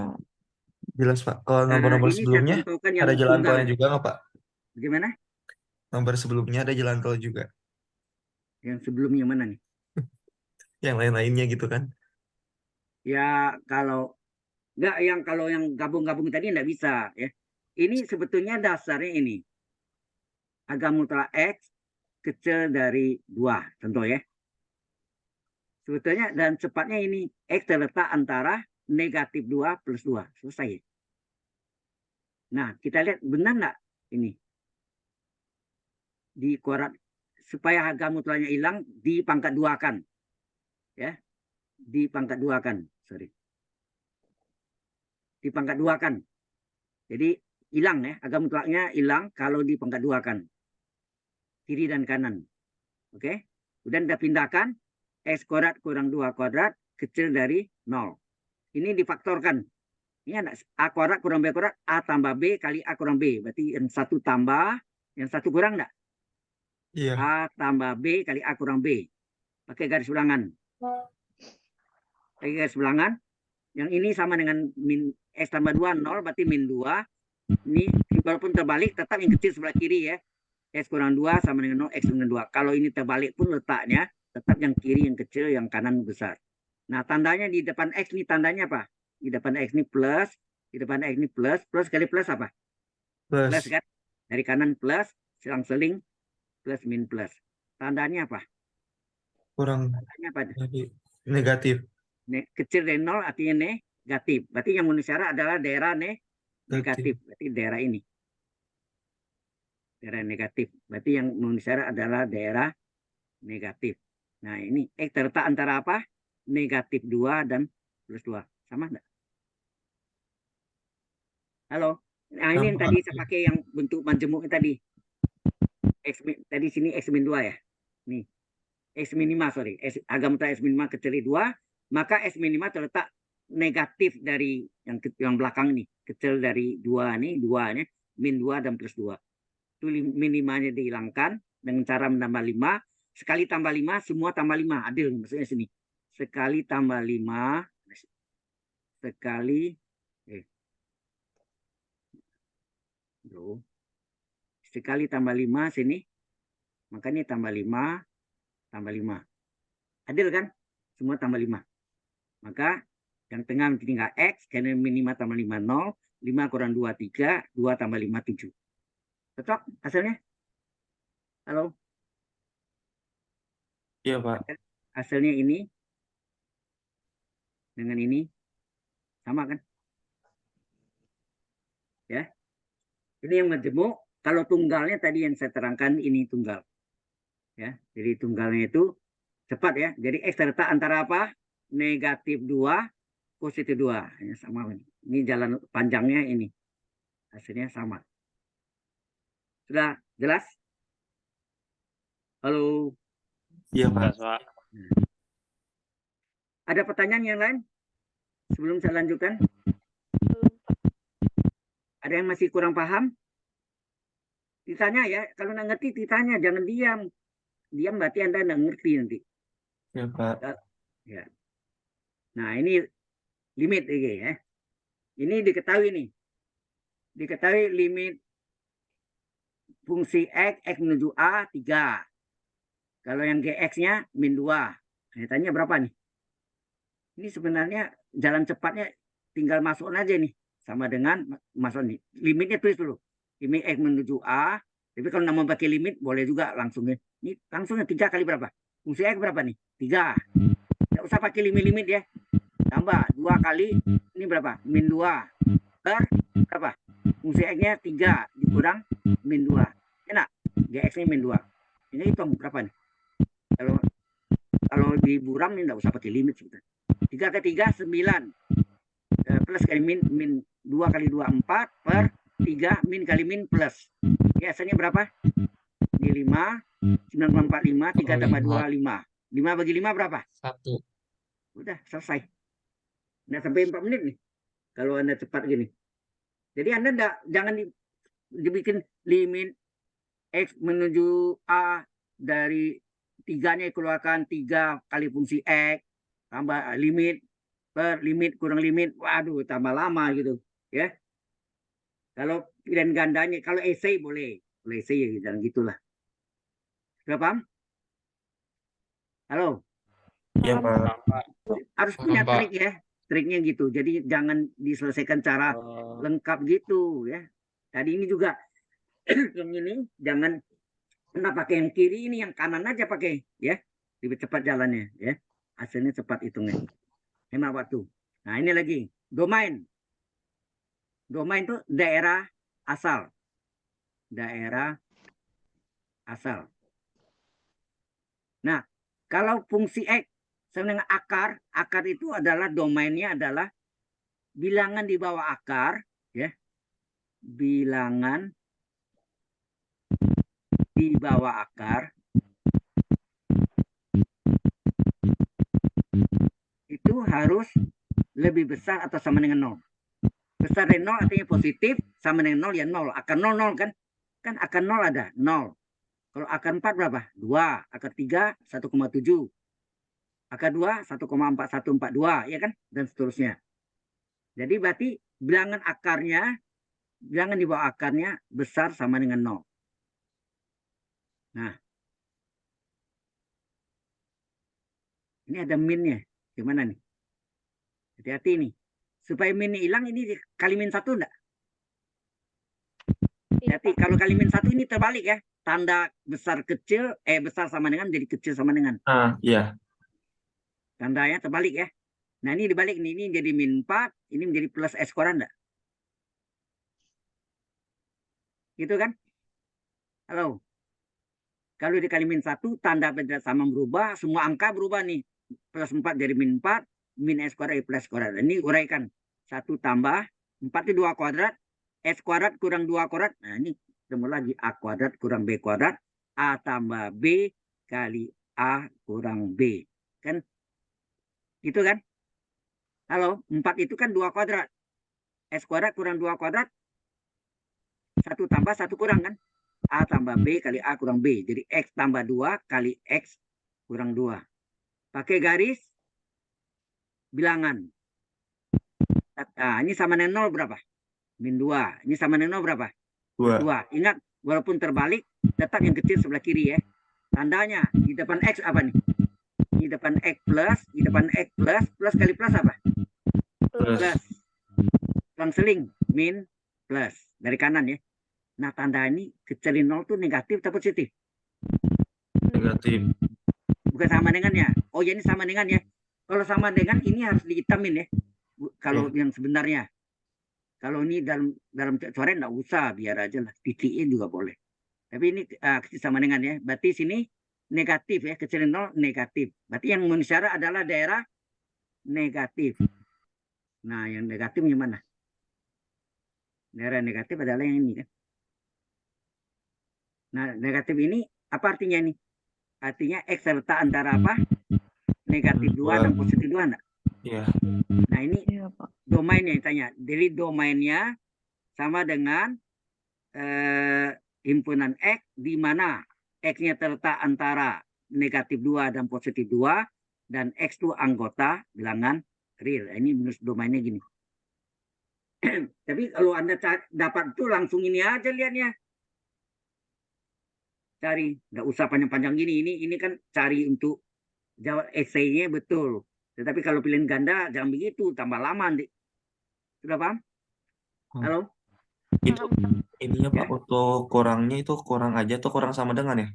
Jelas, Pak. Kalau Nah, nomor-nomor ini saya sebelumnya contohkan yang ada jalan tunggal tolnya ya. juga nggak, Pak? Bagaimana? Nomor sebelumnya ada jalan tol juga. Yang sebelumnya mana nih? Yang lain-lainnya gitu kan. Ya, kalau yang gabung-gabung tadi enggak bisa ya. Ini sebetulnya dasarnya ini. Agama mutlak X kecil dari 2, contoh ya. Sebetulnya dan cepatnya ini X terletak antara negatif 2 plus 2. Selesai. Nah, kita lihat benar enggak ini? Di kuadrat supaya harga mutlaknya hilang dipangkat 2-kan. Ya. Dipangkat 2-kan. Sorry. Dipangkat 2-kan. Jadi hilang ya, harga mutlaknya hilang kalau dipangkat 2-kan. Kiri dan kanan. Oke. Kemudian kita pindahkan X kuadrat kurang 2 kuadrat kecil dari 0. Ini difaktorkan. Ini ada A kuadrat kurang B kuadrat, A tambah B kali A kurang B. Berarti yang satu tambah, yang satu kurang enggak? Iya. A tambah B kali A kurang B. Pakai garis ulangan. Pakai garis ulangan. Yang ini sama dengan min X tambah 2, 0. Berarti min 2. Ini walaupun terbalik, tetap yang kecil sebelah kiri ya. X kurang 2 sama dengan 0, X dengan 2. Kalau ini terbalik pun letaknya, tetap yang kiri yang kecil, yang kanan besar. Nah, tandanya di depan X ini tandanya apa? Di depan X ini plus, di depan X ini plus, plus kali plus apa? Plus. Plus kan? Dari kanan plus, selang-seling, plus min plus. Tandanya apa? Kurang Tandanya apa? negatif. Kecil dari 0 artinya negatif. Berarti yang memenuhi syarat adalah daerah negatif. Berarti daerah ini. Daerah negatif. Berarti yang memenuhi syarat adalah daerah negatif. Nah, ini X terletak antara apa? Negatif 2 dan plus 2. Sama enggak? Halo? Nah, ini yang tadi saya pakai yang bentuk majemuknya tadi. X, tadi sini X min 2 ya. Nih. X minima, sorry. Agama mutlak X minima kecil dari 2. Maka X minima terletak negatif dari yang belakang nih. Kecil dari 2 nih. 2 nih. Min 2 dan plus 2. Itu minimanya dihilangkan dengan cara menambah 5. Sekali tambah 5, semua tambah 5. Adil maksudnya sini. Sekali tambah 5. Sekali. Sekali tambah 5 sini. Makanya tambah 5. Tambah 5. Adil kan? Semua tambah 5. Maka yang tengah tinggal X. Karena min 5 tambah 5, 0. 5 kurang 2, 3. 2 tambah 5, 7. Cocok hasilnya? Halo? Iya, Pak. Hasilnya ini dengan ini sama kan? Ya. Ini yang majemuk. Kalau tunggalnya tadi yang saya terangkan ini tunggal. Ya. Jadi tunggalnya itu cepat ya. Jadi X terletak antara apa? Negatif 2, positif 2. Ya, sama ini. Ini jalan panjangnya ini. Hasilnya sama. Sudah jelas? Halo? Iya, Pak. Jelas, Pak. Ada pertanyaan yang lain? Sebelum saya lanjutkan. Belum, Pak. Ada yang masih kurang paham? Ditanya ya. Kalau nggak ngerti, ditanya. Jangan diam. Diam berarti Anda nggak ngerti nanti. Iya, Pak. Ya. Nah, ini limit ini ya. Ini diketahui nih. Diketahui limit fungsi X menuju A 3. Kalau yang GX-nya min 2. Saya tanya berapa nih? Ini sebenarnya jalan cepatnya tinggal masuk aja nih. Sama dengan masuk nih. Limitnya tulis dulu. Limit X menuju A Tapi kalau mau pakai limit boleh juga langsungnya. Ini langsungnya 3 kali berapa? Fungsi X berapa nih? 3. Nggak usah pakai limit-limit ya. Tambah 2 kali ini berapa? Min 2 per berapa? Fungsi X-nya 3 dikurang min 2. Enak. GX-nya min 2. Ini hitung berapa nih? Kalau di buram ini nggak usah pakai limit sebetulnya. 3 ke 3 9. Plus kali min 2 kali 2 4 per 3 min kali min plus. Ya, hasilnya berapa? Ini 5, 9,45, 3 tambah 2, 5. 5 bagi 5 berapa? 1. Udah, selesai. Nggak sampai 4 menit nih. Kalau Anda cepat gini. Jadi Anda jangan dibikin limit X menuju A dari 3-nya keluarkan 3 kali fungsi X. Tambah limit per limit kurang limit. Waduh, tambah lama gitu. Ya. Kalau pilihan gandanya, kalau essay boleh. Kalau essay ya jangan gitulah. Sudah paham? Halo? Iya, Paham, Pak. Pak. Harus Paham, punya Pak. trik ya. Triknya gitu. Jadi jangan diselesaikan cara lengkap gitu ya. Tadi ini juga yang ini jangan pernah pakai yang kiri, ini yang kanan aja pakai ya. Lebih cepat jalannya ya. Hasilnya cepat hitungnya. Hemat waktu. Nah, ini lagi domain. Domain itu daerah asal. Daerah asal. Nah, kalau fungsi X sama dengan akar, akar itu adalah domainnya adalah bilangan di bawah akar, ya. Bilangan di bawah akar itu harus lebih besar atau sama dengan 0. Besar dari 0 artinya positif, sama dengan 0 ya 0. Akar 0, 0 kan? Kan akar 0 ada 0. Kalau akar 4 berapa? 2. Akar 3, 1,7. Akar 2, 1,4142. Ya kan? Dan seterusnya. Jadi berarti bilangan akarnya, bilangan di bawah akarnya besar sama dengan 0. Nah. Ini ada minnya. Gimana nih? Hati-hati nih. Supaya min hilang ini kali min 1 enggak? Iya, Hati, Pak. kalau kali min 1 ini terbalik ya. Tanda besar kecil, besar sama dengan jadi kecil sama dengan. Ah, iya. Tandanya terbalik ya. Nah, ini dibalik nih. Ini jadi min 4, ini menjadi plus S kuadrat enggak? Gitu kan? Halo. Kalau dikali min 1, tanda beda sama berubah, semua angka berubah nih. Plus 4 jadi min 4, min S kuadrat plus kuadrat. Ini uraikan. 1 tambah 4 itu 2 kuadrat, S kuadrat kurang 2 kuadrat. Nah, ini ketemu lagi A kuadrat kurang B kuadrat, A tambah B kali A kurang B. Kan? Gitu kan? Halo, 4 itu kan 2 kuadrat. S kuadrat kurang 2 kuadrat, 1 tambah 1 kurang kan? A tambah B kali A kurang B. Jadi X tambah 2 kali X kurang 2. Pakai garis bilangan. Nah, ini sama dengan 0 berapa? Min 2. Ini sama dengan 0 berapa? 2. Ingat, walaupun terbalik, tetap yang kecil sebelah kiri ya. Tandanya, di depan X apa nih? Di depan X plus, di depan X plus kali plus apa? Plus. Tuang seling, min, plus. Dari kanan ya. Nah, tanda ini kecilin 0 tuh negatif atau positif? Negatif. Bukan sama dengannya. Oh ya, ini sama dengan ya. Kalau sama dengan ini harus dihitamin ya. Kalau yang sebenarnya. Kalau ini dalam coret nggak usah, biar aja lah. Titiknya juga boleh. Tapi ini kecil sama dengan ya. Berarti sini negatif ya. Kecilin 0 negatif. Berarti yang memenuhi syarat adalah daerah negatif. Nah, yang negatif gimana? Daerah negatif adalah yang ini kan. Nah, negatif ini apa artinya ini? Artinya X serta antara apa? Negatif 2 dan positif 2 enggak? Iya. Nah, ini domainnya yang tanya. Jadi domainnya sama dengan himpunan X di mana X-nya terletak antara negatif 2 dan positif 2 dan X itu anggota bilangan real. Ini menurut domainnya gini. Tapi kalau Anda dapat itu langsung ini aja lihatnya. Cari, nggak usah panjang-panjang gini. Ini kan cari untuk jawab esainya betul. Tetapi kalau pilihan ganda jangan begitu, tambah lama nanti. Sudah paham? Halo? Itu Ininya Ya. Pak, untuk kurangnya itu kurang aja atau kurang sama dengan ya?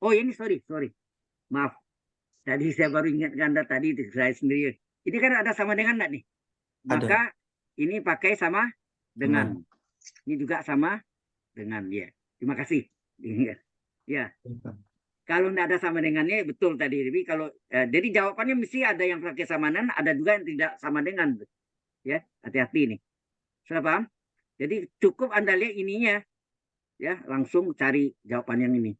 Oh ini sorry. Maaf. Tadi saya baru ingat Anda tadi itu saya sendiri. Ini kan ada sama dengan enggak nih? Ada. Maka ini pakai sama dengan. Ini juga sama dengan ya. Terima kasih. Ya. Kalau tidak ada sama dengannya betul tadi. Jadi kalau jadi jawabannya mesti ada yang pakai sama dengan, ada juga yang tidak sama dengan. Ya, hati-hati nih. Sudah paham? Jadi cukup Anda lihat ininya. Ya, langsung cari jawaban yang ini.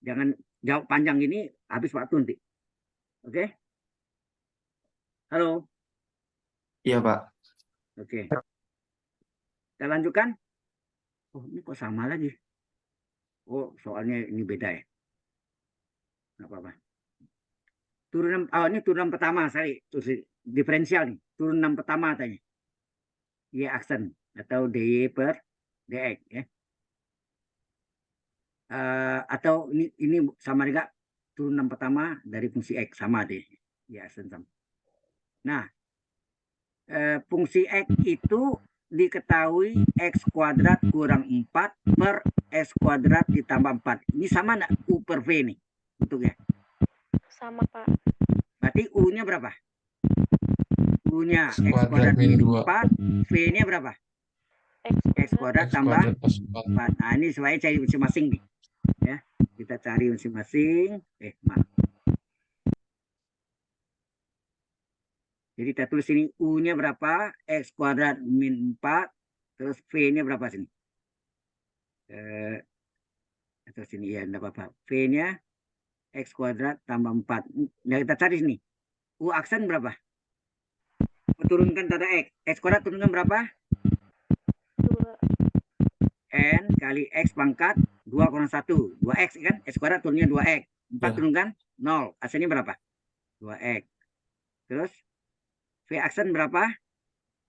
Jangan jawab panjang ini habis waktu nanti. Oke? Halo. Iya Pak. Oke. Kita lanjutkan. Oh, ini kok sama lagi. Oh, soalnya ini beda ya. Nggak apa-apa. Turunan, ini turunan pertama, sorry. Diferensial nih. Turunan pertama tanya. Y aksen atau DY per DX ya. Atau ini sama juga turunan pertama dari fungsi X sama deh. Y aksen sama. Nah, fungsi X itu diketahui X kuadrat kurang 4 per X kuadrat ditambah 4. Ini sama enggak U per V nih bentuknya? Sama, Pak. Berarti U-nya berapa? U-nya X X kuadrat kuadrat min min 2. 4, V-nya berapa? X kuadrat X tambah kuadrat plus 4. 4. Nah, ini supaya cari masing-masing nih. Ya, kita cari masing-masing. Maaf. Jadi kita tulis ini U-nya berapa? X kuadrat min 4. Terus V-nya berapa sini? Atau sini ya, enggak apa-apa. V-nya X kuadrat tambah 4. Nah, kita cari sini. U aksen berapa? Turunkan tanda X. X kuadrat turunkan berapa? 2. N kali X pangkat 2 kurang 1. 2X kan? X kuadrat turunnya 2X. 4 Ya. turunkan 0. Aksennya berapa? 2X. Terus V aksen berapa?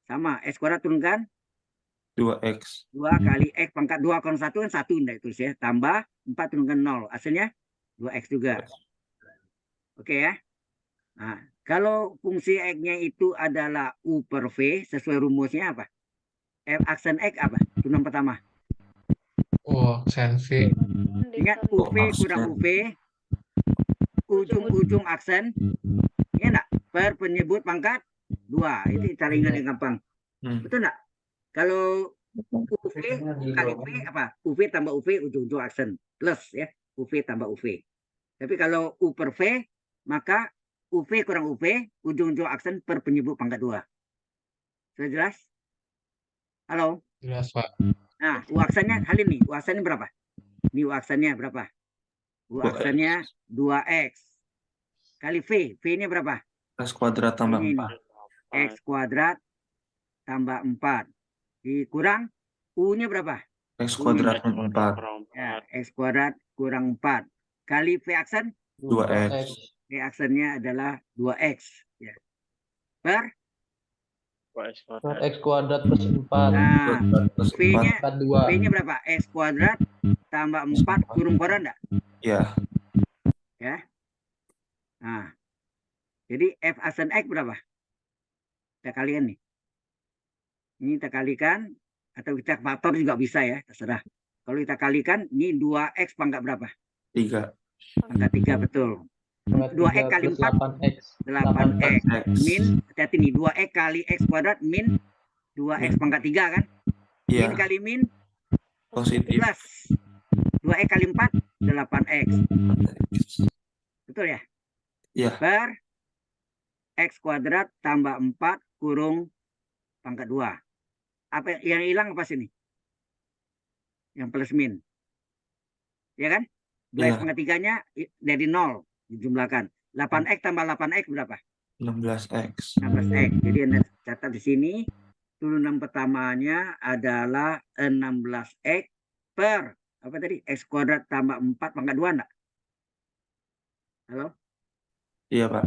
Sama. X kuadrat turunkan 2X. 2 kali X pangkat 2 kurang 1 kan 1. Nah, itu ya. Tambah 4 turunkan 0. Aksennya 2X juga. Oke ya. Nah, kalau fungsi X-nya itu adalah U per V, sesuai rumusnya apa? F aksen X apa? Turunan pertama. Oh, aksen V. Ingat UV kurang UV, ujung-ujung aksen, ya enggak? Per penyebut pangkat 2. Itu cara ingat yang gampang. Betul enggak? Kalau UV kali V apa? UV tambah UV, ujung-ujung aksen. Plus ya, UV tambah UV. Tapi kalau U per V, maka UV kurang UV, ujung-ujung aksen per penyebut pangkat 2. Sudah jelas? Halo? Jelas, Pak. Nah, U aksennya, Halim nih, U aksennya berapa? Ini U aksennya berapa? U aksennya 2X. Kali V. V-nya berapa? X kuadrat tambah Ini 4. X kuadrat tambah 4. Dikurang U-nya berapa? X kuadrat min 4. Ya, X kuadrat kurang 4. Kali V aksen? 2X. V aksennya adalah 2X. Ya. Per? X kuadrat plus 4. Nah, Plus V-nya 4. 2. V-nya berapa? X kuadrat tambah 4 kurung kuadrat enggak? Ya. Ya. Nah, jadi F aksen X berapa? Kita kalikan nih. Ini kita kalikan, atau kita faktor juga bisa ya, terserah. Kalau kita kalikan, ini 2X pangkat berapa? 3. Pangkat 3, betul. 2X kali 4, 8X. 8X. X. Min, hati-hati nih, 2X kali X kuadrat min 2X pangkat 3 kan? Iya. Min kali min, Positif. plus. 2X kali 4, 8X. Betul ya? Iya. Per X kuadrat tambah 4 kurung pangkat 2. Apa yang hilang apa sini? Yang plus min. Ya kan? 2X Iya. pangkat 3-nya dari 0 dijumlahkan. 8X tambah 8X berapa? 16X. 16X. Jadi Anda catat di sini turunan pertamanya adalah 16X per apa tadi? X kuadrat tambah 4 pangkat 2 enggak? Halo? Iya, Pak.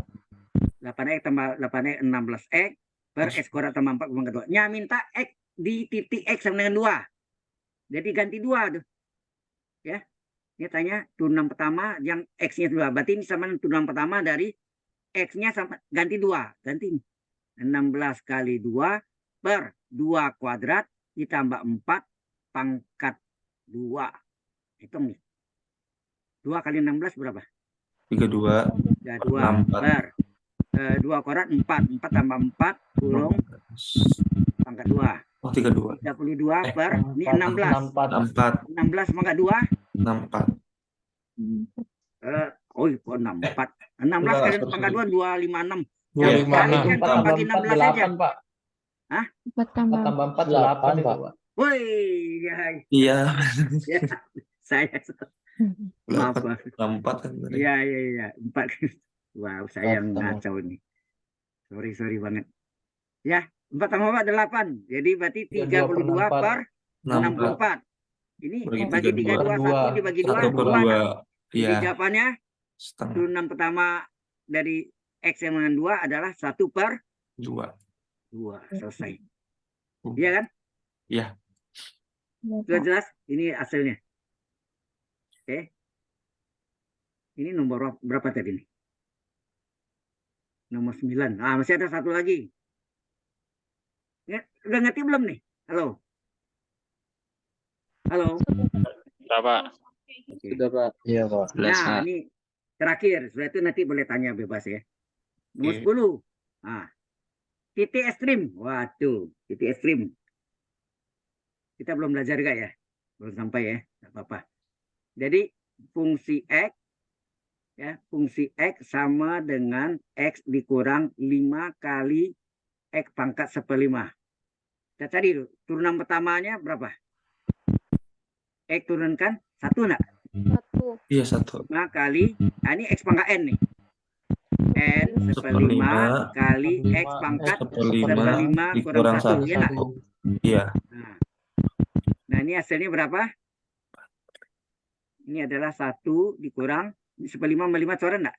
8X tambah 8X 16X per X kuadrat tambah 4 pangkat 2. Nya minta X di titik X sama dengan 2. Jadi ganti 2 tuh. Ya. Dia tanya turunan pertama yang X-nya 2. Berarti ini sama dengan turunan pertama dari X-nya sama ganti 2. Ganti ini. 16 kali 2 per 2 kuadrat ditambah 4 pangkat 2. Hitung nih. 2 kali 16 berapa? 32. 32 per 2 kuadrat 4. 4 tambah 4 kurung pangkat 2. Oh, 32. 32 per ini 16. 64. 16 pangkat 2. 64. Oh, 64. 16 kali pangkat 2 256. 256. 4 tambah bagi 4 16 aja. 8, Pak. 4 4 tambah tambah 4 8, Pak. Woi, ya, Iya. ya. Saya maaf, 64 kan tadi. Iya. 4. Wow, saya yang Tambah. ngacau nih. Sorry banget. Ya, 4 tambah 4 8. Jadi berarti 32 per 64. Ini bagi 32 1 dibagi 2 1 per 2. 2. Jadi Iya. jawabannya Setengah. turunan pertama dari X yang dengan 2 adalah 1 per 2. 2. Selesai. Iya kan? Iya. Sudah jelas? Ini hasilnya. Oke. Ini nomor berapa tadi nih? Nomor 9. Ah, masih ada satu lagi. Udah ngerti belum nih? Halo? Halo? Berapa? Oke. Sudah, Pak. Iya, Pak. Nah, ini terakhir. Setelah itu nanti boleh tanya bebas ya. Nomor Oke. 10. Nah, titik ekstrim. Waduh, titik ekstrim. Kita belum belajar gak ya? Belum sampai ya, nggak apa-apa. Jadi fungsi X ya, fungsi X sama dengan X dikurang 5 kali X pangkat 1/5. Kita cari dulu. Turunan pertamanya berapa? X turunkan 1 enggak? 1. Iya, 1. 5 kali, nah ini X pangkat N nih. N 1/5 kali X pangkat 1/5 kurang 1. Ya enggak? Iya. Nah, ini hasilnya berapa? Ini adalah 1 dikurang 1/5 sama 5 coret enggak?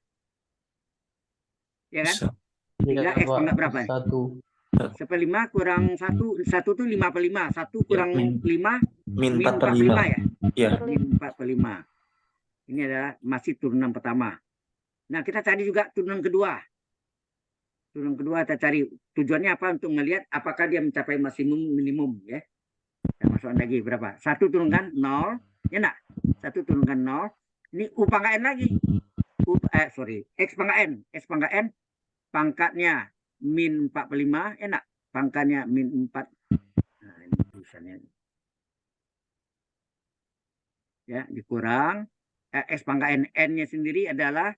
Ya kan? Bisa. 3 X pangkat berapa nih? 1. 1/5 kurang 1. 1 itu 5/5. 1 kurang min. 5 Min min 4/5. 4/5 ya? Iya. Min 4/5. Ini adalah masih turunan pertama. Nah, kita cari juga turunan kedua. Turunan kedua kita cari. Tujuannya apa? Untuk melihat apakah dia mencapai maksimum minimum ya. Kita masukkan lagi berapa? 1 turunkan 0. Ya enggak? 1 turunkan 0. Ini U pangkat N lagi. X pangkat N. X pangkat N pangkatnya min 4/5. Ya enggak? Pangkatnya min 4. Nah, ini tulisannya. Ya, dikurang. X pangkat N. N-nya sendiri adalah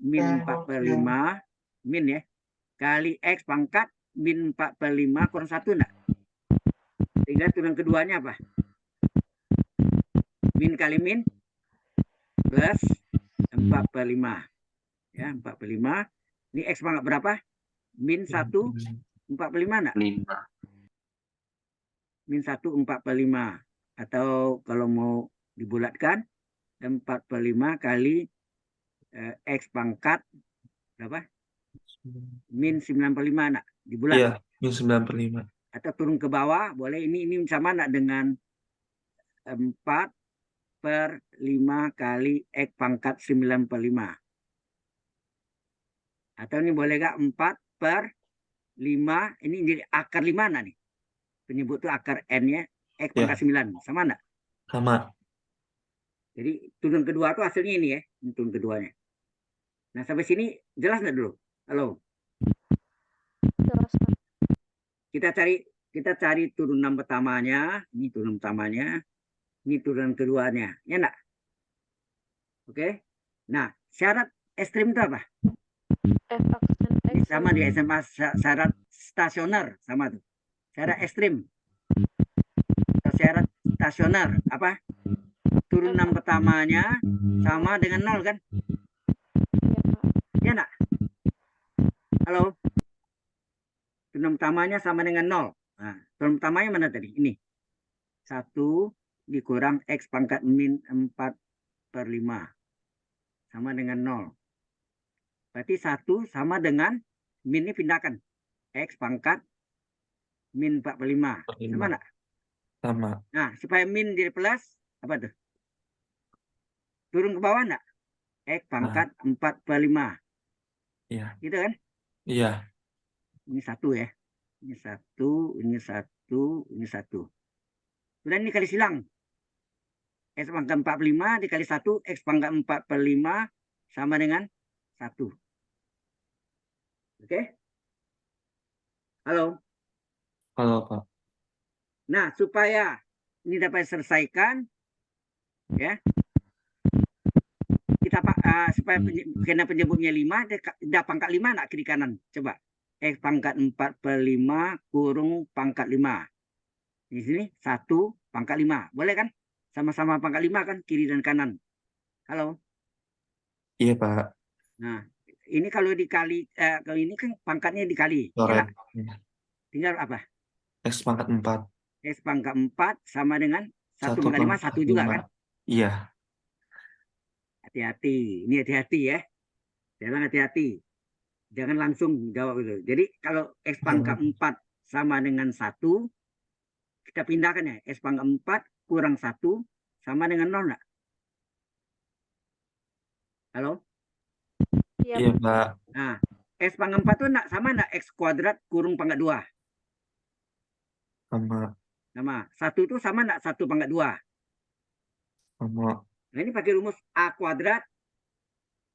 min 4/5. Min ya. Kali X pangkat min 4/5 kurang 1 enggak? Sehingga turunan keduanya apa? Min kali min plus 4/5. Ya, 4/5. Ini X pangkat berapa? Min 1 4/5 enggak? 5. Min 1 4/5. Atau kalau mau dibulatkan 4/5 kali X pangkat berapa? Min 9/5 enggak? Dibulat. Iya, min 9/5. Atau turun ke bawah boleh. Ini sama enggak dengan 4/5 kali X pangkat 9/5. Atau ini boleh enggak 4/5. Ini jadi akar 5 enggak nih? Penyebut itu akar N-nya X pangkat 9. Sama enggak? Sama. Jadi turun kedua itu hasilnya ini ya. Ini turun keduanya. Nah, sampai sini jelas enggak dulu? Halo? Jelas, Pak. Kita cari turunan pertamanya. Ini turunan pertamanya. Ini turunan keduanya. Ya enggak? Oke. Nah, syarat ekstrim itu apa? F aksen Ini X sama di SMA syarat stasioner sama tuh. Syarat ekstrim. Atau syarat stasioner apa? Turunan pertamanya sama dengan 0 kan? Iya, Pak. Ya enggak? Halo? Turunan pertamanya sama dengan 0. Nah, turunan pertamanya mana tadi? Ini. 1 dikurang X pangkat min 4/5. Sama dengan 0. Berarti 1 sama dengan min ini pindahkan. X pangkat min 4/5. Sama enggak? Sama. Nah, supaya min jadi plus, apa tuh? Turun ke bawah enggak? X pangkat 4/5. Iya. Gitu kan? Iya. Ini 1 ya. Ini 1, ini 1, ini 1. Kemudian ini kali silang. X pangkat 45 dikali 1, X pangkat 4/5 sama dengan 1. Oke? Halo? Halo, Pak. Nah, supaya ini dapat diselesaikan, ya, kita supaya karena penyebutnya 5, ada pangkat 5 nak kiri kanan. Coba. X pangkat 4/5 kurung pangkat 5. Di sini 1 pangkat 5. Boleh kan? Sama-sama pangkat 5 kan, kiri dan kanan. Halo? Iya, Pak. Nah, ini kalau dikali, kalau ini kan pangkatnya dikali. Ya Coret. nggak? Tinggal apa? X pangkat 4. X pangkat 4 sama dengan 1 1 pangkat 5, 1 juga 5. kan? Iya. Hati-hati. Ini hati-hati ya. Jangan hati-hati. Jangan langsung jawab itu. Jadi kalau X pangkat 4 sama dengan 1, kita pindahkan ya. X pangkat 4 kurang 1 sama dengan 0 enggak? Halo? Iya, Iya, Pak. Pak. Nah, X pangkat 4 itu sama enggak X kuadrat kurung pangkat 2? Sama. Sama. 1 itu sama enggak 1 pangkat 2? Sama. Nah, ini pakai rumus A kuadrat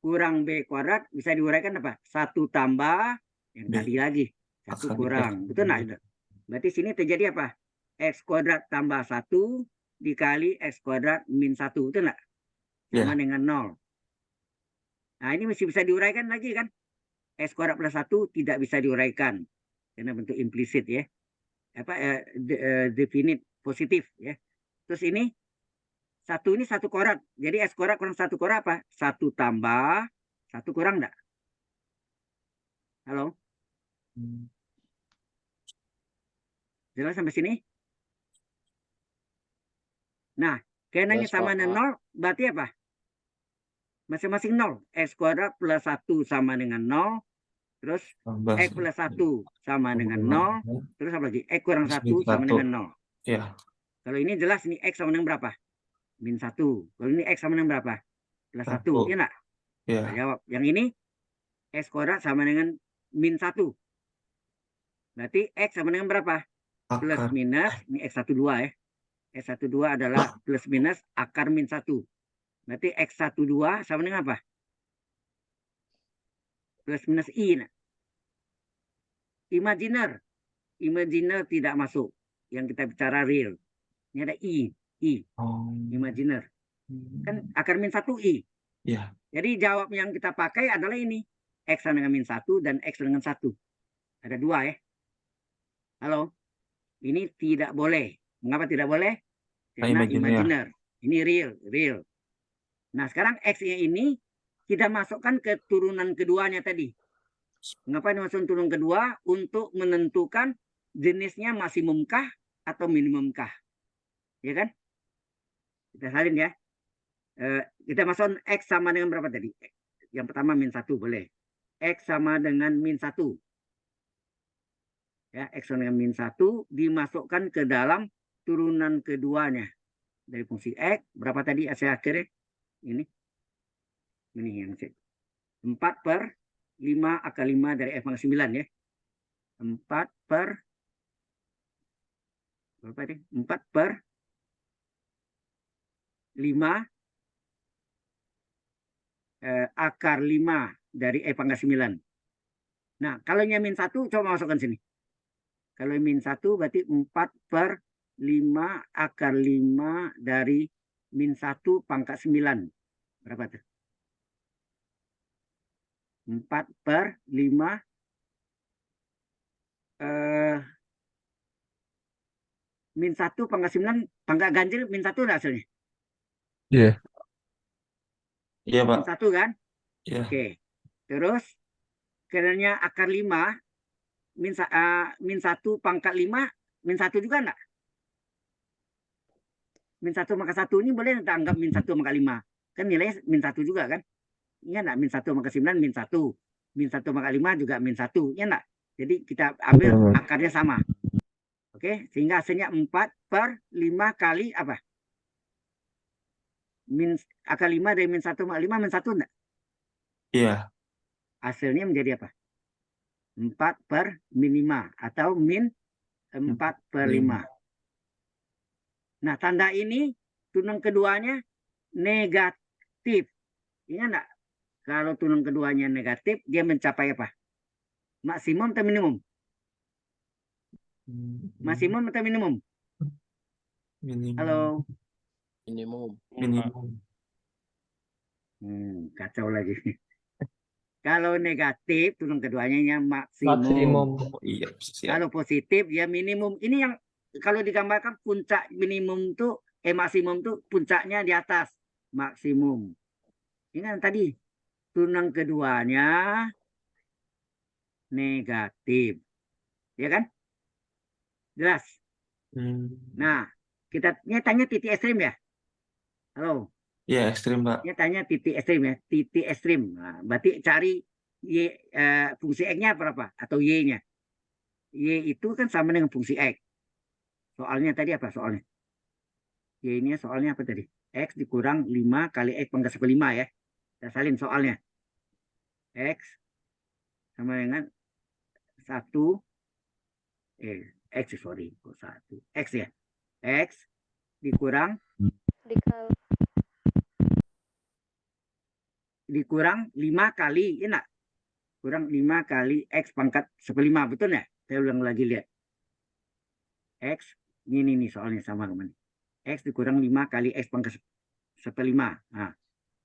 kurang B kuadrat bisa diuraikan apa? 1 tambah yang B. tadi lagi. 1 Akar kurang. dikali Betul B. enggak? Berarti sini terjadi apa? X kuadrat tambah 1 dikali X kuadrat min 1. Betul enggak? Sama Ya. dengan 0. Nah, ini masih bisa diuraikan lagi kan? X kuadrat plus 1 tidak bisa diuraikan. Karena bentuk implisit ya. Definite positif ya. Terus ini 1 ini 1 kuadrat. Jadi X kuadrat kurang 1 kuadrat apa? 1 tambah 1 kurang enggak? Halo? Jelas sampai sini? Nah, karenanya Jelas, sama Pak. dengan 0, berarti apa? Masing-masing 0. X kuadrat plus 1 sama dengan 0. Terus Tambah X plus 1 sama dengan 0. Terus apa lagi? X kurang Plus 1 sama 1. dengan 0. Ya. Kalau ini jelas ini X sama dengan berapa? Min 1. Kalau ini X sama dengan berapa? Plus 1. 1. Iya enggak? Ya. Nah, jawab. Yang ini X kuadrat sama dengan min 1. Berarti X sama dengan berapa? Plus Akar. minus, ini X12 ya. X12 adalah plus minus akar min 1. Berarti X12 sama dengan apa? Plus minus I. Nah. Imaginer. Imaginer tidak masuk. Yang kita bicara real. Ini ada I. I. Oh. Imaginer. Kan akar min 1 I. Ya. Jadi jawab yang kita pakai adalah ini. X sama dengan min 1 dan X dengan 1. Ada 2 ya. Halo. Ini tidak boleh. Mengapa tidak boleh? Karena imaginer. Ini real. Real. Nah sekarang X-nya ini kita masukkan ke turunan keduanya tadi. Mengapa dimasukkan turunan kedua? Untuk menentukan jenisnya maksimumkah atau minimumkah. Ya kan? Kita salin ya. Kita masukkan X sama dengan berapa tadi? Yang pertama min 1 boleh. X sama dengan min 1. Ya, X sama dengan min 1 dimasukkan ke dalam turunan keduanya. Dari fungsi X, berapa tadi hasil akhirnya? Ini yang 4/5 akar 5 dari F pangkat 9 ya. 4 per berapa tadi? 4/5 akar 5 dari F pangkat 9. Nah, kalau yang min 1 coba masukkan sini. Kalau min 1 berarti 4/5 akar 5 dari min 1 pangkat 9. Berapa tuh? 4/5 min 1 pangkat 9 pangkat ganjil min 1 enggak hasilnya? Iya. Iya, Pak. Min 1 kan? Iya. Oke. Terus karena akar 5 min 1 pangkat 5 min 1 juga enggak? Min 1 pangkat 1 ini boleh kita anggap min 1 pangkat 5. Kan nilainya min 1 juga kan? Iya enggak? Min 1 pangkat 9 min 1. Min 1 pangkat 5 juga min 1. Iya enggak? Jadi kita ambil akarnya sama. Oke, sehingga hasilnya 4/5 kali apa? Akar 5 dari min 1 pangkat 5 min 1 enggak? Iya. Hasilnya menjadi apa? 4/min 5 atau min 4/5. Nah, tanda ini turunan keduanya negatif. Ingat nggak? Kalau turunan keduanya negatif, dia mencapai apa? Maksimum atau minimum? Maksimum atau minimum? Minimum. Halo? Minimum. Minimum. Kacau lagi. Kalau negatif, turunan keduanya maksimum. Maksimum. Oh iya, siap. Kalau positif, ya minimum. Ini yang kalau digambarkan puncak minimum tuh, maksimum tuh puncaknya di atas maksimum. Ingat tadi, turunan keduanya negatif. Ya kan? Jelas? Nah, kita tanya titik ekstrim ya? Halo? Ya, ekstrim, Pak. Dia tanya titik ekstrim ya, titik ekstrim. Nah, berarti cari fungsi X-nya berapa atau Y-nya. Y itu kan sama dengan fungsi X. Soalnya tadi apa soalnya? Y-nya soalnya apa tadi? X dikurang 5 kali X pangkat 1/5 ya. Kita salin soalnya. X sama dengan 1 X sorry, 1 X ya. X dikurang dikurang 5 kali, enak. Kurang 5 kali X pangkat 1/5, betul ya? Saya ulang lagi lihat. X, ini nih soalnya sama teman. X dikurang 5 kali X pangkat 1/5. Nah,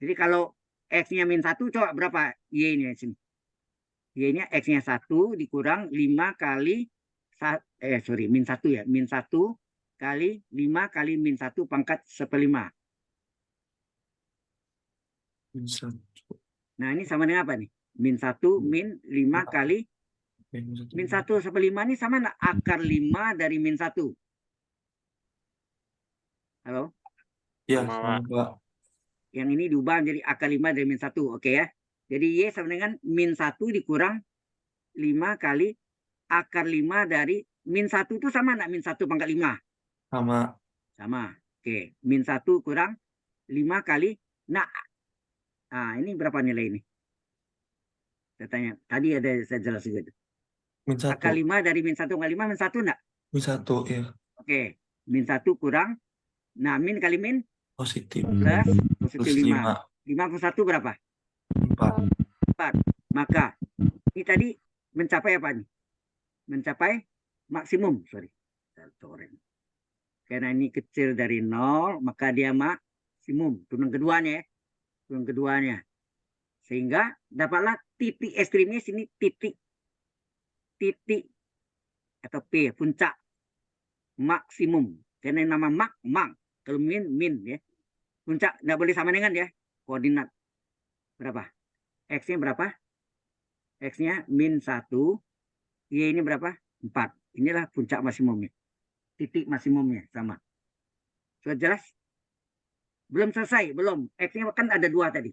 jadi kalau X-nya -1, coba berapa Y-nya sini? Y-nya X-nya 1 dikurang 5 kali, -1 ya. -1 kali 5 kali -1 pangkat 1/5. Nah, ini sama dengan apa nih? -1 min 5 kali -1 1/5 ini sama enggak? Akar 5 dari -1. Halo? Ya, Sama, sama, Pak. Yang ini diubah menjadi akar 5 dari -1. Oke ya. Jadi Y sama dengan -1 dikurang 5 kali akar 5 dari -1 itu sama enggak? -1 pangkat 5. Sama. Sama. Oke. -1 kurang 5 kali. Nah, ini berapa nilai ini? Saya tanya. Tadi ada saya jelas juga. -1. Akar 5 dari -1 kali 5 -1 enggak? -1, ya. Oke. -1 kurang. Nah, min kali min Positif. plus positif Plus 5. 5 plus 1 berapa? 4. Maka ini tadi mencapai apa nih? Mencapai maksimum. Sorry. Karena ini kecil dari 0, maka dia maksimum. Turunan keduanya ya. Turunan keduanya. Sehingga dapatlah titik ekstrimnya sini titik atau P, puncak maksimum. Karena nama mak. Kalau min ya. Puncak nggak boleh sama dengan ya. Koordinat berapa? X-nya berapa? X-nya -1. Y ini berapa? 4. Inilah puncak maksimumnya. Titik maksimumnya sama. Sudah jelas? Belum selesai, belum. X-nya kan ada 2 tadi.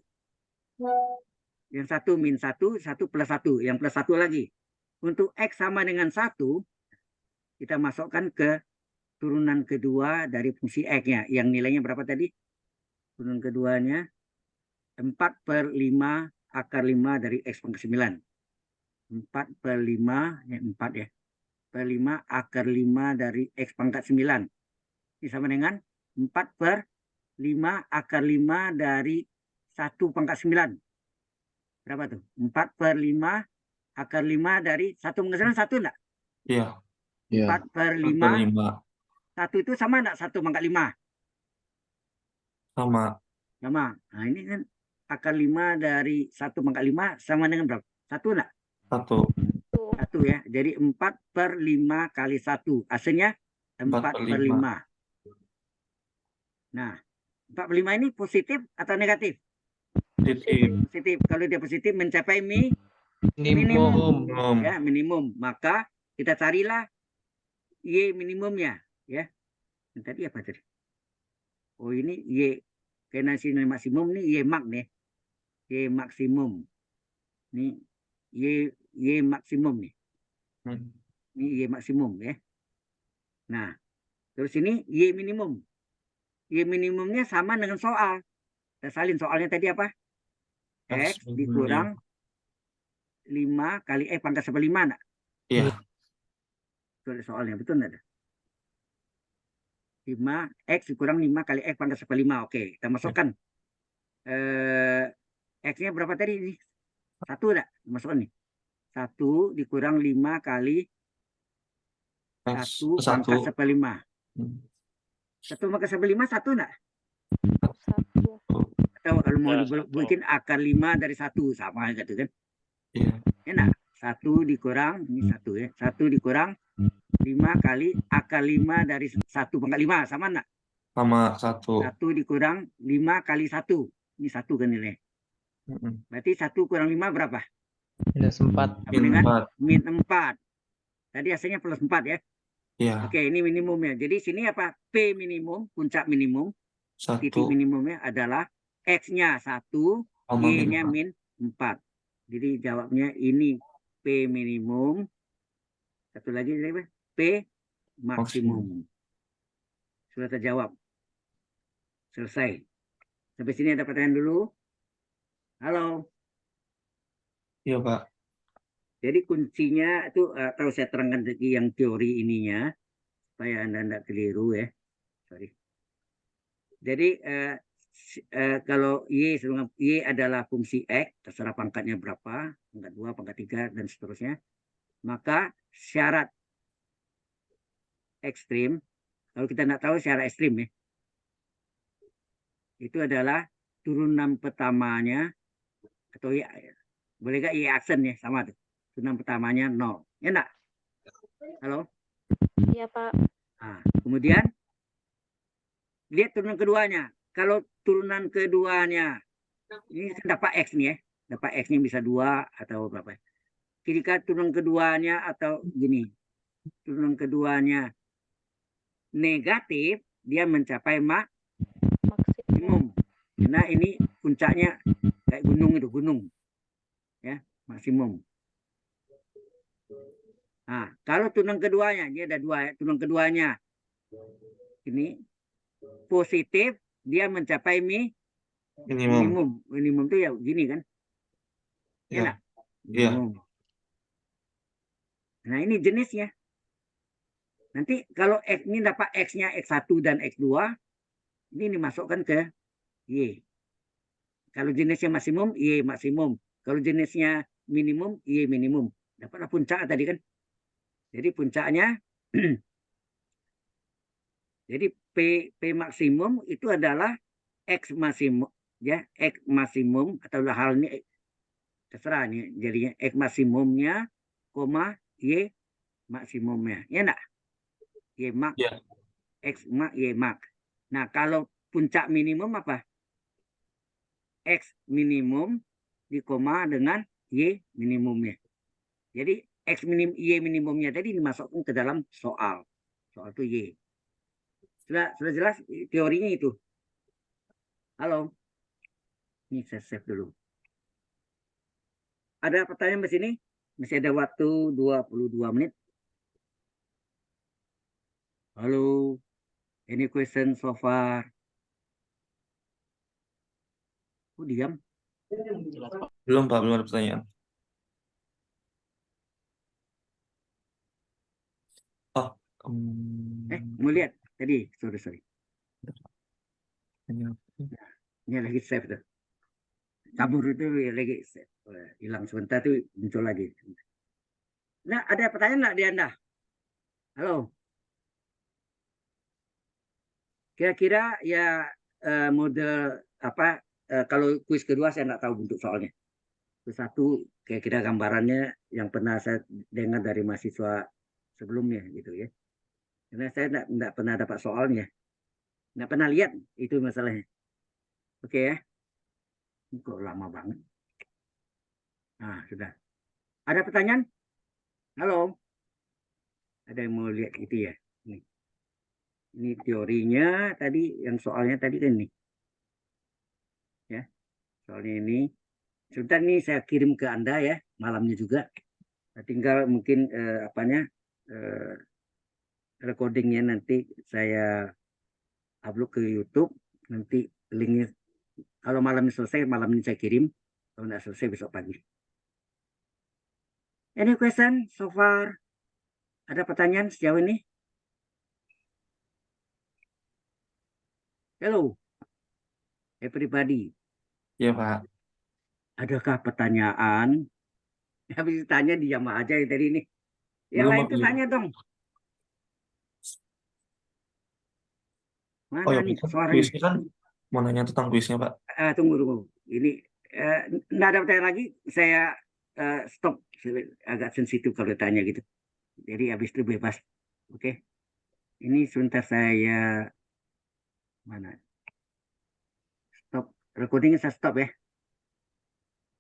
Yang satu -1, satu +1. Yang +1 lagi. Untuk X sama dengan 1, kita masukkan ke turunan kedua dari fungsi X-nya. Yang nilainya berapa tadi? Turunan keduanya 4/5 akar 5 dari X pangkat 9. 4/5, ya 4 ya. Per 5 akar 5 dari X pangkat 9. Ini sama dengan 4/5 akar 5 dari 1 pangkat 9. Berapa tuh? 4/5 akar 5 dari 1 pangkat 9, 1 enggak? Iya. 4/5. 1 itu sama enggak 1 pangkat 5? Sama. Sama. Nah, ini kan akar 5 dari 1 pangkat 5 sama dengan berapa? 1 enggak? 1. 1 ya. Jadi 4/5 kali 1. Hasilnya 4/5. Nah, 4/5 ini positif atau negatif? Positif. Kalau dia positif mencapai minimum. Ya, minimum. Maka kita carilah Y minimumnya. Ya. Yang tadi apa tadi? Oh, ini Y. Karena sini maksimum nih Y mak nih. Y maksimum. Ini Y maksimum nih. Ini Y maksimum ya. Nah, terus ini Y minimum. Y minimumnya sama dengan soal. Kita salin soalnya tadi apa? X dikurang 5 kali X pangkat 1/5 enggak? Iya. Soalnya betul enggak? 5x dikurang 5 kali x pangkat 1/5. Oke, kita masukkan. X-nya berapa tadi ini? 1 enggak? Masukkan nih. 1 dikurang 5 kali 1 pangkat 1. 1/5. Hmm. 1 pangkat 1/5 1 enggak? 1. Atau kalau mau Ya, dibikin akar 5 dari 1 sama gitu kan? Iya. Enak. 1 dikurang ini 1 ya. 1 dikurang 5 kali akar 5 dari 1 pangkat 5 sama enggak? Sama 1. 1 dikurang 5 kali 1. Ini 1 kan nilai. Berarti 1 kurang 5 berapa? Minus 4. Sama dengan 4. min 4. Tadi hasilnya plus 4 ya. Iya. Oke, ini minimumnya. Jadi sini apa? P minimum, puncak minimum, titik 1 minimumnya adalah X-nya 1, sama min Y-nya 4. min 4. Jadi jawabnya ini P minimum. Satu lagi P maksimum. Sudah terjawab. Selesai. Sampai sini ada pertanyaan dulu. Halo. Iya, Pak. Jadi kuncinya itu kalau saya terangkan lagi yang teori ininya supaya Anda tidak keliru ya. Sorry. Jadi kalau Y adalah fungsi X, terserah pangkatnya berapa, pangkat 2, pangkat 3, dan seterusnya, maka syarat ekstrim, kalau kita tidak tahu syarat ekstrim ya, itu adalah turunan pertamanya, atau Y, boleh nggak Y aksen ya, sama tuh. Turunan pertamanya 0. Ya enggak? Halo? Iya, Pak. Nah, kemudian lihat turunan keduanya. Kalau turunan keduanya ini kan dapat X nih ya. Dapat X-nya bisa 2 atau berapa. Ketika turunan keduanya atau gini. Turunan keduanya negatif, dia mencapai maksimum. Karena ini puncaknya kayak gunung itu, gunung. Ya, maksimum. Nah, kalau turunan keduanya, dia ada 2 ya. Turunan keduanya ini positif, dia mencapai Minimum. Minimum itu ya gini kan. Iya. Enak. Iya. Minimum. Nah, ini jenisnya. Nanti kalau X ini dapat X-nya X1 dan X2, ini dimasukkan ke Y. Kalau jenisnya maksimum, Y maksimum. Kalau jenisnya minimum, Y minimum. Dapatlah puncak tadi kan. Jadi puncaknya, jadi P maksimum itu adalah X maksimum, ya, X maksimum atau hal ini terserah nih, jadinya X maksimumnya, koma Y maksimumnya, ya enggak? Y mak, Iya. X mak, Y mak. Nah, kalau puncak minimum apa? X minimum di koma dengan Y minimumnya. Jadi X Y minimumnya tadi dimasukkan ke dalam soal. Soal itu Y. Sudah jelas teorinya itu. Halo. Ini saya save dulu. Ada pertanyaan di sini? Masih ada waktu 22 menit. Halo. Any question so far? Oh, diam. Belum, Pak. Belum ada pertanyaan. Oh. Mau lihat? Tadi, sorry. Ini Ini lagi save tuh. Kabur itu lagi save. Hilang sebentar tuh muncul lagi. Nah, ada pertanyaan nggak di Anda? Halo. Kira-kira ya model apa? Kalau kuis kedua saya nggak tahu bentuk soalnya. Terus satu kira-kira gambarannya yang pernah saya dengar dari mahasiswa sebelumnya gitu ya. Karena saya nggak pernah dapat soalnya, nggak pernah lihat itu masalahnya. Oke ya. Ini kok lama banget. Nah sudah. Ada pertanyaan? Halo. Ada yang mau lihat itu ya? Ini teorinya tadi, yang soalnya tadi kan ini. Ya, soalnya ini. Sebentar nih saya kirim ke Anda ya, malamnya juga. Tinggal mungkin recordingnya nanti saya upload ke YouTube. Nanti linknya, kalau malam ini selesai, malam ini saya kirim. Kalau tidak selesai, besok pagi. Any question so far? Ada pertanyaan sejauh ini? Hello, everybody. Ya, Pak. Adakah pertanyaan? Habis tanya diam aja ya tadi ini. Yang Belum, lain Pak, tuh belum. tanya dong. Oh Mana ya, nih Pak, suaranya? kuisnya kan mau nanya tentang kuisnya, Pak. Tunggu. Ini nggak ada pertanyaan lagi. Saya stop. Agak sensitif kalau tanya gitu. Jadi habis itu bebas. Oke. Ini sebentar saya mana? Stop. Recordingnya saya stop ya.